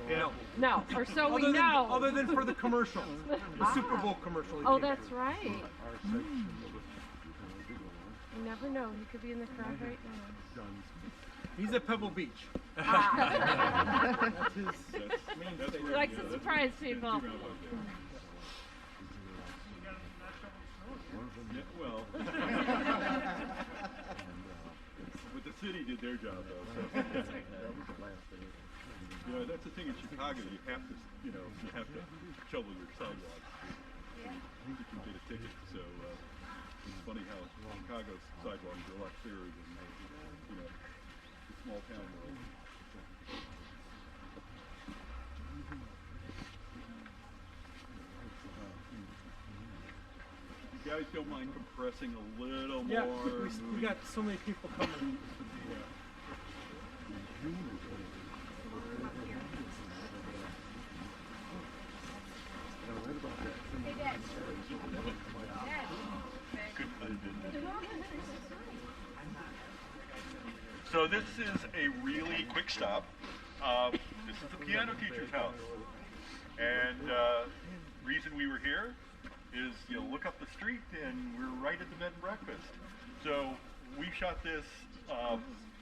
S1: Yeah.
S3: No, or so we know.
S1: Other than for the commercial, the Super Bowl commercial.
S3: Oh, that's right. You never know. He could be in the crowd right now.
S1: He's at Pebble Beach.
S3: Ah.
S1: That's his
S3: He likes to surprise people.
S11: Yeah, well, but the city did their job, though. So. You know, that's the thing in Chicago. You have to shovel your sidewalks. You can get a ticket. So it's funny how Chicago's sidewalks are a lot clearer than the small town world. guys don't mind compressing a little
S13: Yeah,
S11: more.
S13: we got so many people coming.
S11: So this is a really quick stop. This is the piano teacher's house. And reason we were here is you look up the street and we're right at the bed and breakfast. So we shot this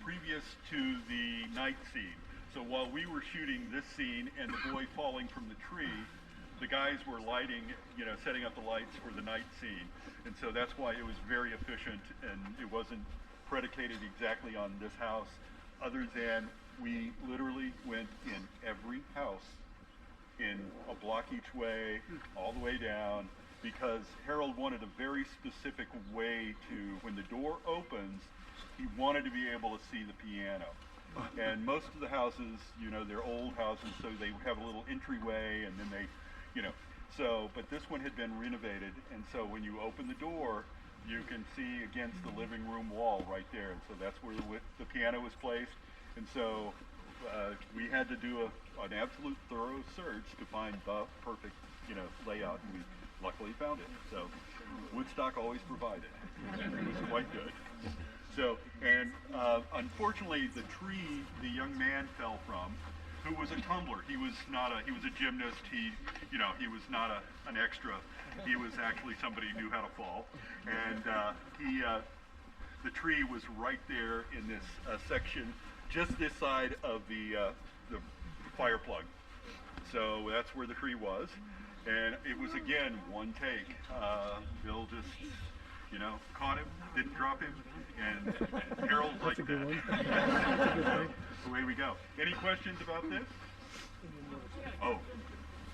S11: previous to the night scene. So while we were shooting this scene and the boy falling from the tree, the guys were lighting, setting up the lights for the night scene. And so that's why it was very efficient and it wasn't predicated exactly on this house, other than we literally went in every house in a block each way, all the way down, because Harold wanted a very specific way to, when the door opens, he wanted to be able to see the piano. And most of the houses, they're old houses, so they have a little entryway, and then they, but this one had been renovated, and so when you open the door, you can see against the living room wall right there, and so that's where the piano was placed. And so we had to do an absolute thorough search to find the perfect, layout, and we luckily found it. So Woodstock always provided. It was quite good. So, and unfortunately, the tree the young man fell from, who was a tumbler. He was a gymnast. He was not an extra. He was actually somebody who knew how to fall. And the tree was right there in this section, just this side of the fire plug. So that's where the tree was. And it was, again, one take. Bill just, caught him, didn't drop him, and Harold liked that. So, away we go. Any questions about this? Oh,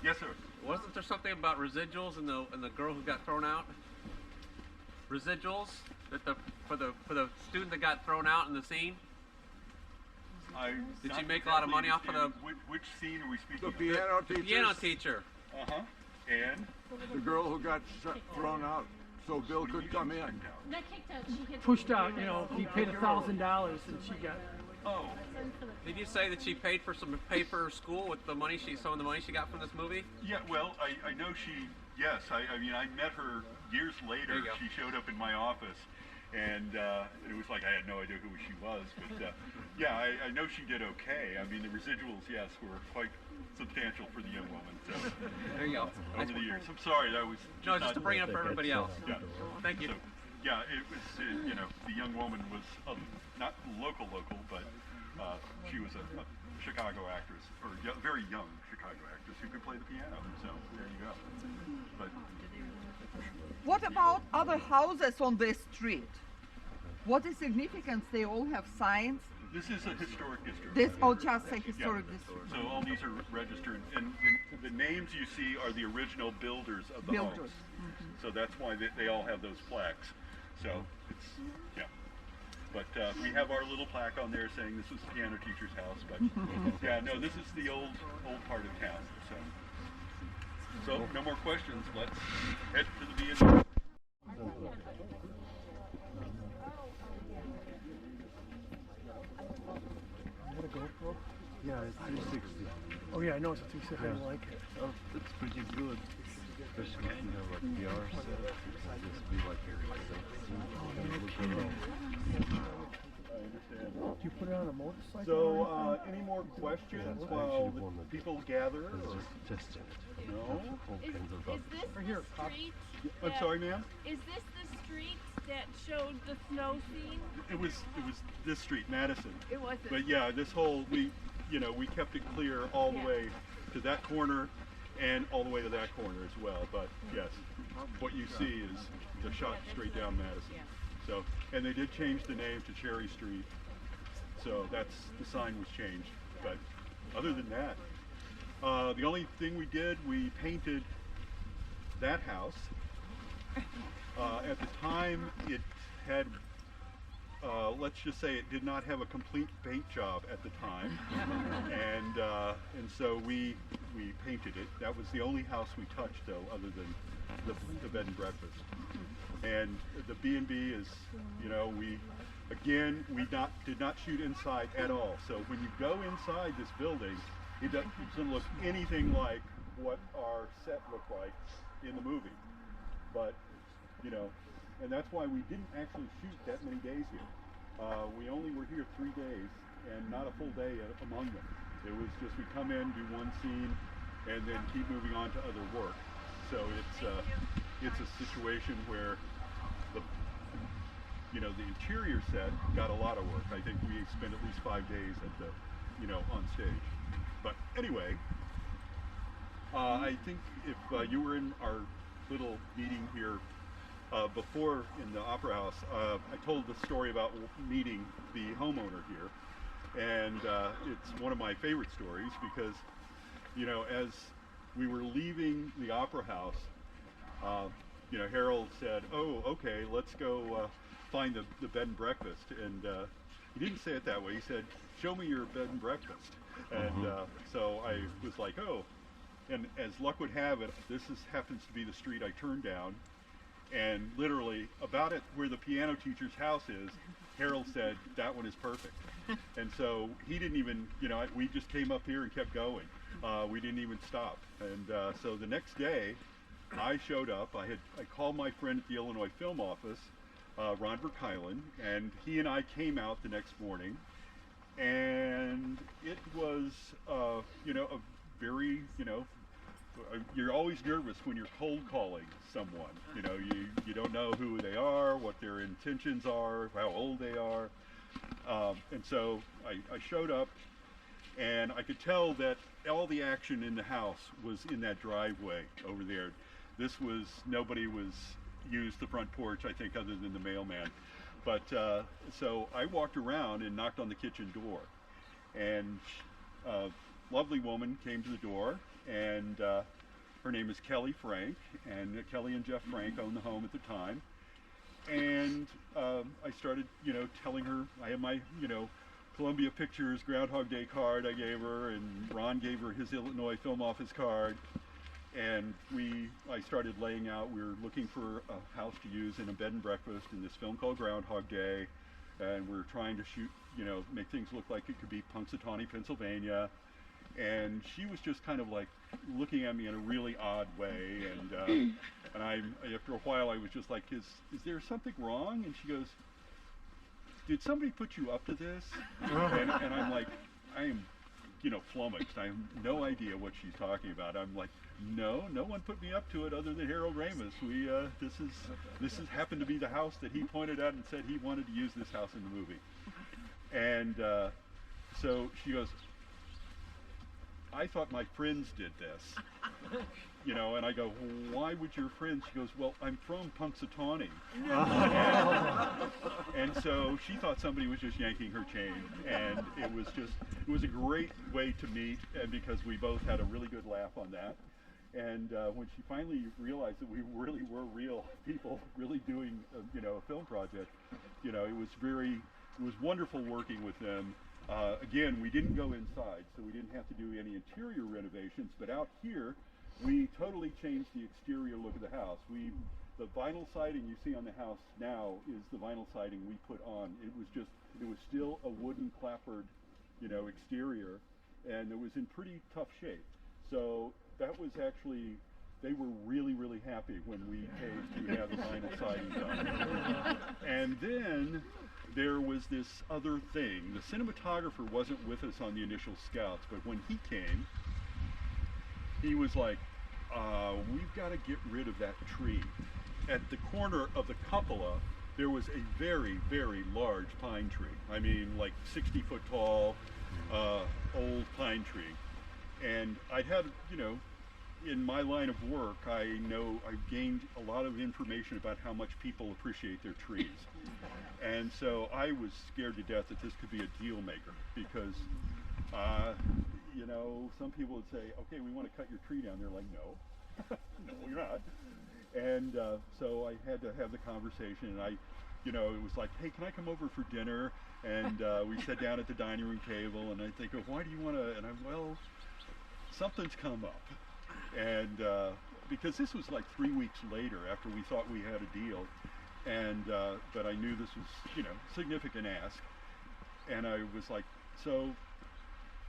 S11: yes, sir.
S14: Wasn't there something about residuals and the girl who got thrown out? Residuals that for the student that got thrown out in the scene? Did she make a lot of money off of the?
S11: Which scene are we speaking of?
S1: The piano teacher.
S14: The piano teacher.
S11: And
S1: the girl who got thrown out, so Bill could come in.
S2: Not kicked out. She hit
S13: Pushed out. He paid $1,000 and she got.
S11: Oh.
S14: Did you say that she paid for her school with the money some of the money she got from this movie?
S11: Yeah. Well, I know she. Yes. I mean, I met her years later. She showed up in my office. And it was like I had no idea who she was, but yeah, I know she did okay. I mean, the residuals, yes, were quite substantial for the young woman. So
S14: there you go.
S11: Over the years, I'm sorry, that was
S14: just to bring it up for everybody else.
S11: Yeah,
S14: thank you.
S11: So, yeah, it was the young woman was not local, but she was a Chicago actress, or very young Chicago actress who could play the piano. So there you go. But.
S5: What about other houses on this street? What is significance? They all have signs.
S11: This is a historic district.
S5: This just a historic district.
S11: So all these are registered, and the names you see are the original builders of the homes. So that's why they all have those plaques. So it's But we have our little plaque on there saying this is the piano teacher's house. But yeah, no, this is the old part of town. So no more questions. Let's head to the B&B.
S1: GoPro? Yeah, it's 360.
S13: Oh yeah, I know it's a 360. I like it.
S1: Oh, it's pretty good. Especially if you have like VR set, it can just be like
S13: Do you put it on a motorcycle?
S11: So, any more questions while the people gather?
S1: Just
S11: no?
S2: Is this the street?
S11: I'm sorry, ma'am?
S2: Is this the street that showed the snow scene?
S11: It was this street, Madison.
S2: It wasn't.
S11: But yeah, this whole we kept it clear all the way to that corner and all the way to that corner as well. But yes, what you see is the shot straight down Madison. So, and they did change the name to Cherry Street. So the sign was changed. But other than that, the only thing we did, we painted that house. At the time, it had, let's just say it did not have a complete paint job at the time. And so we we painted it. That was the only house we touched, though, other than the bed and breakfast. And the B&B is, you know, we did not shoot inside at all. So when you go inside this building, it doesn't look anything like what our set looked like in the movie. But, you know, and that's why we didn't actually shoot that many days here. We only were here 3 days, and not a full day among them. It was just we come in, do one scene, and then keep moving on to other work. So it's a situation where the interior set got a lot of work. I think we spent at least 5 days at the, on stage. But anyway, I think if you were in our little meeting here before in the Opera House, I told the story about meeting the homeowner here. And it's one of my favorite stories because, as we were leaving the Opera House, Harold said, "Oh, okay, let's go find the bed and breakfast." And he didn't say it that way. He said, "Show me your bed and breakfast." And so I was like, "Oh." And as luck would have it, this happens to be the street I turned down. And literally, about where the piano teacher's house is, Harold said, "That one is perfect." And so he didn't even, we just came up here and kept going. We didn't even stop. And so the next day, I showed up. I called my friend at the Illinois Film Office, Ron Verkeilen, and he and I came out the next morning. And it was, a very, you're always nervous when you're cold calling someone. You don't know who they are, what their intentions are, how old they are. And so I showed up, and I could tell that all the action in the house was in that driveway over there. Nobody used the front porch, I think, other than the mailman. But so I walked around and knocked on the kitchen door, and a lovely woman came to the door, and her name is Kelly Frank, and Kelly and Jeff Frank owned the home at the time. And I started, telling her, I have my, Columbia Pictures Groundhog Day card I gave her, and Ron gave her his Illinois Film Office card. And I started laying out, we were looking for a house to use in a bed and breakfast in this film called Groundhog Day. And we were trying to shoot, make things look like it could be Punxsutawney, Pennsylvania. And she was just kind of like looking at me in a really odd way. And after a while, I was just like, is there something wrong? And she goes, "Did somebody put you up to this?" And I'm like, I am, flummoxed. I have no idea what she's talking about. I'm like, no one put me up to it other than Harold Ramis. This has happened to be the house that he pointed out and said he wanted to use this house in the movie. And so she goes, "I thought my friends did this." And I go, "Why would your friends?" She goes, "Well, I'm from Punxsutawney." And so she thought somebody was just yanking her chain, and it was a great way to meet, and because we both had a really good laugh on that. And when she finally realized that we really were real people, really doing a film project, it was wonderful working with them. Again, we didn't go inside, so we didn't have to do any interior renovations, but out here, we totally changed the exterior look of the house. The vinyl siding you see on the house now is the vinyl siding we put on. It was still a wooden clapboard, exterior, and it was in pretty tough shape. So that was actually, they were really, really happy when we paid to have the vinyl siding done. And then there was this other thing. The cinematographer wasn't with us on the initial scouts, but when he came, he was like, "We've got to get rid of that tree." At the corner of the cupola, there was a very, very large pine tree. I mean, like 60-foot tall, old pine tree. And I'd had, in my line of work, I've gained a lot of information about how much people appreciate their trees. And so I was scared to death that this could be a deal maker because, some people would say, "Okay, we want to cut your tree down." They're like, "No, no, you're not." And so I had to have the conversation, and it was like, "Hey, can I come over for dinner?" And we sat down at the dining room table, and I think, "Why do you want to?" And I'm, "Well, something's come up. And because this was like 3 weeks later after we thought we had a deal, and but I knew this was, you know, significant ask. And I was like, so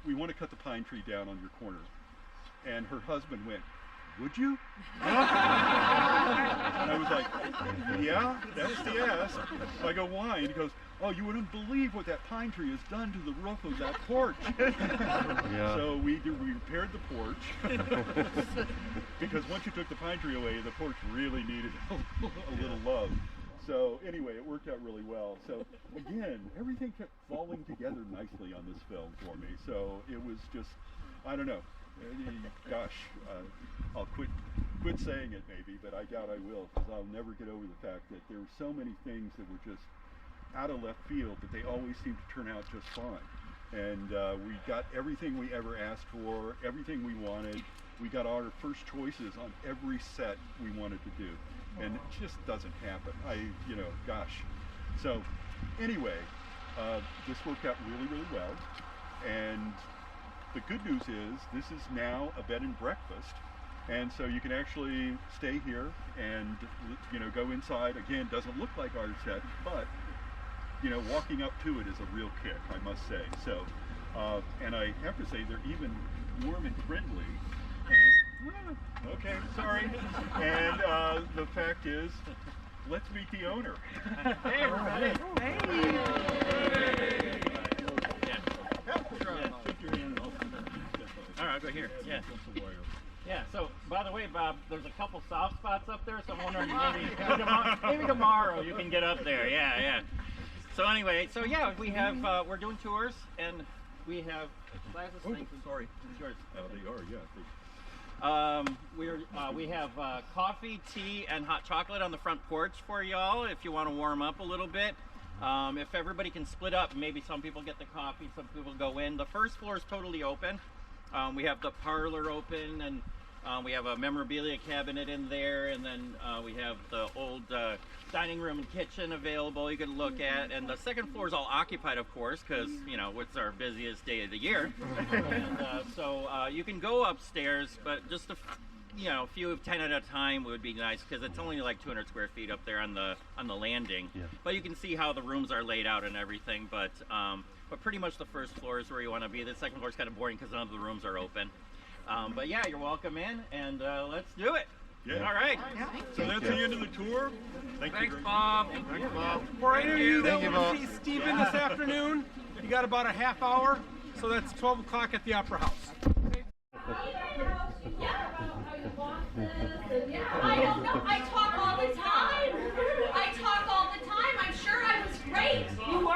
S11: we want to cut the pine tree down on your corner. And her husband went, would you? And I was like, yeah, that's the ask. I go, why? And he goes, oh, you wouldn't believe what that pine tree has done to the roof of that porch.
S15: Yeah.
S11: So we repaired the porch. Because once you took the pine tree away, the porch really needed a little love. So anyway, it worked out really well. So again, everything kept falling together nicely on this film for me. So it was just, I don't know. Gosh, I'll quit saying it maybe, but I doubt I will, because I'll never get over the fact that there were so many things that were just out of left field, but they always seem to turn out just fine. And we got everything we ever asked for, everything we wanted. We got our first choices on every set we wanted to do. And it just doesn't happen. You know, gosh. So anyway, this worked out really, really well. And the good news is this is now a bed and breakfast. And so you can actually stay here and, you know, go inside. Again, doesn't look like our set, but, you know, walking up to it is a real kick, I must say. So, and I have to say they're even warm and friendly. And, okay, sorry. And the fact is, let's meet the owner.
S15: Hey, everybody.
S11: Hey.
S15: All right, I'll go here. Yeah. Yeah, so by the way, Bob, there's a couple soft spots up there, so I'm wondering maybe tomorrow you can get up there. Yeah, yeah. So anyway, so yeah, we have, we're doing tours, and we have glasses. Sorry, it's yours.
S11: They are, yeah.
S15: We have coffee, tea, and hot chocolate on the front porch for y'all if you want to warm up a little bit. If everybody can split up, maybe some people get the coffee, some people go in. The first floor is totally open. We have the parlor open, and we have a memorabilia cabinet in there, and then we have the old dining room and kitchen available you can look at. And the second floor is all occupied, of course, because, you know, it's our busiest day of the year. And so you can go upstairs, but just a few 10 at a time would be nice, because it's only like 200 square feet up there on the landing. Yeah. But you can see how the rooms are laid out and everything. But pretty much the first floor is where you want to be. The second floor is kind of boring because none of the rooms are open. But yeah, you're welcome in, and let's do it.
S11: Yeah.
S15: All right.
S11: So that's the end of the tour.
S14: Thanks, Bob.
S11: Thanks, Bob.
S13: For any of you that want to see Steven this afternoon, you got about a half hour, so that's 12 o'clock at the Opera House.
S2: I talk all the time. I'm sure I was great. You were.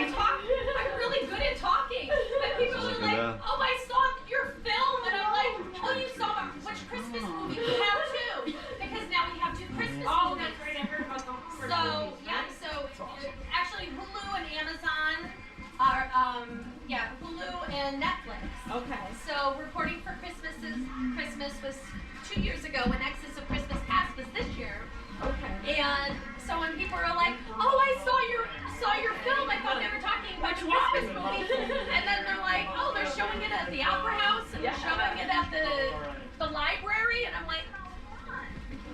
S2: I'm really good at talking. But people are like, oh, I saw your film, and I'm like, oh, you saw which Christmas movie we have too? Because now we have 2 Christmas movies. Oh, that's great. I heard about the Hallmark. So yeah, actually Hulu and Amazon are Hulu and Netflix. Okay. So reporting for Christmas was 2 years ago, when Exodus of Christmas Past was this year. Okay. And so when people were like, "Oh, I saw your film. I thought they were talking about your Christmas movie," and then they're like, "Oh, they're showing it at the Opera House and they're showing it at the library," and I'm like,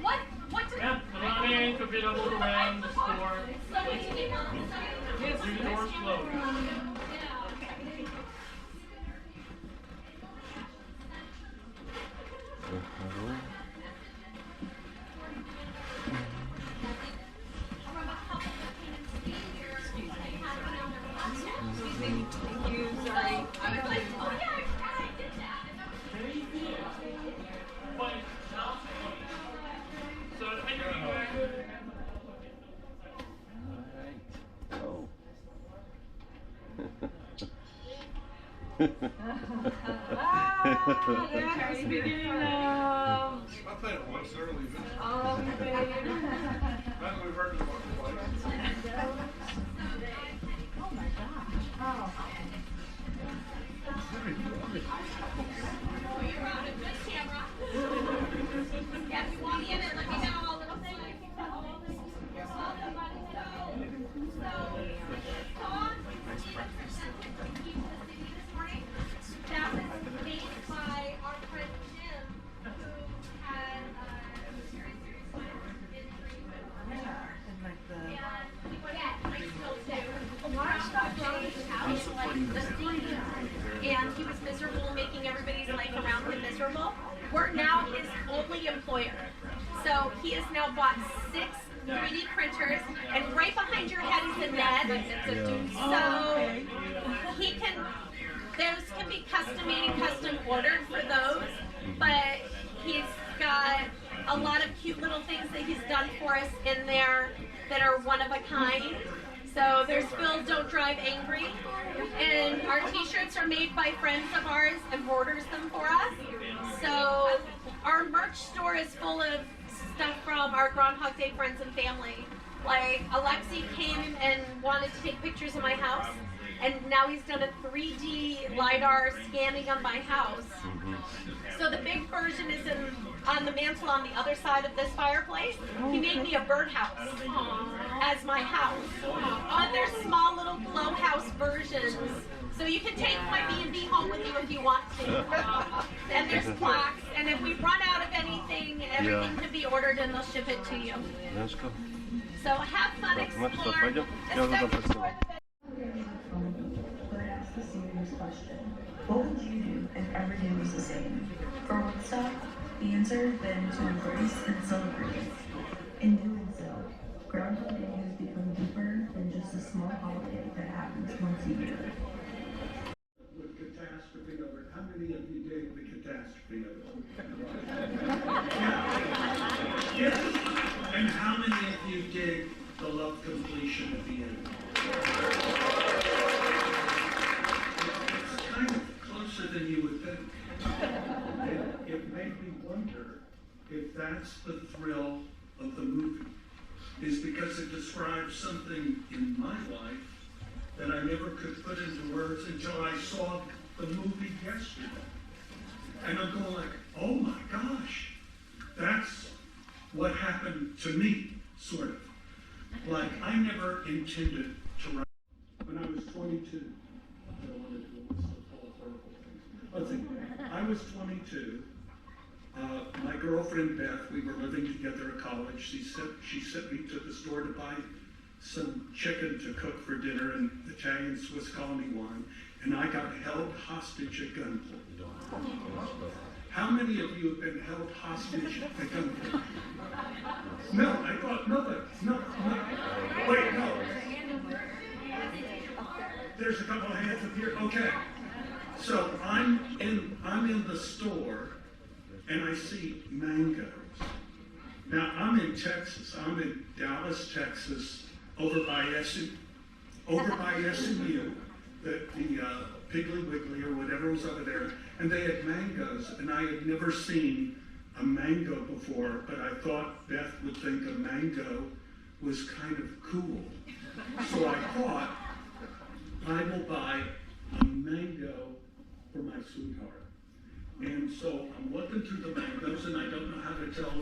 S2: "What? What?"
S16: Yeah, come on in. Could be a little around the store.
S2: So we need to
S16: Do the doors closed.
S2: I was like, oh yeah, I forgot I did that.
S16: There's the beginning of...
S11: I played it once early.
S16: Oh,
S11: We've heard it about twice.
S16: Oh my gosh. Oh.
S2: You're on a good camera. Yeah, if you want me in it, let me know. I'll little thing. That was made by miserable, we're now his only employer. So he has now bought 6 3D printers, and right behind your head is a net. So he can, those can be custom made and custom ordered for those, but he's got a lot of cute little things that he's done for us in there that are one of a kind. So there's Phil Don't Drive Angry, and our t-shirts are made by friends of ours and orders them for us. So our merch store is full of stuff from our Groundhog Day friends and family. Like Alexi came and wanted to take pictures of my house, and now he's done a 3D LiDAR scanning of my house. So the big version is on the mantle on the other side of this fireplace. He made me a birdhouse as my house. There's small little glow house versions. So you can take my B&B home with you if you want to. And there's plaques, and if we run out of anything, everything can be ordered and they'll ship it to you. So have fun, explore.
S17: But I asked the serious question. What would you do if every day was the same? For Woodstock, the answer has been to embrace and celebrate. In doing so, Groundhog Day has become deeper than just a small holiday that happens once a year.
S12: With catastrophe of it, how many of you did the catastrophe of it? Yes. And how many of you did the love completion at the end? It's kind of closer than you would think. It made me wonder if that's the thrill of the movie, is because it describes something in my life that I never could put into words until I saw the movie yesterday. And I'm going like, oh my gosh, that's what happened to me, sort of. Like, I never intended to write. When I was 22, I don't want to do a list of all horrible things. Let's see, I was 22. My girlfriend Beth, we were living together at college. She sent me to the store to buy some chicken to cook for dinner and Italian Swiss Colony wine, and I got held hostage at gunpoint. How many of you have been held hostage at gunpoint? No, I thought nobody. No. Wait, no. There's a couple of hands up here. Okay. So I'm in the store and I see mangoes. Now I'm in Texas. I'm in Dallas, Texas, over by SMU, the Piggly Wiggly or whatever was over there, and they had mangoes, and I had never seen a mango before, but I thought Beth would think a mango was kind of cool. So I thought, I will buy a mango for my sweetheart. And so I'm looking through the mangoes, and I don't know how to tell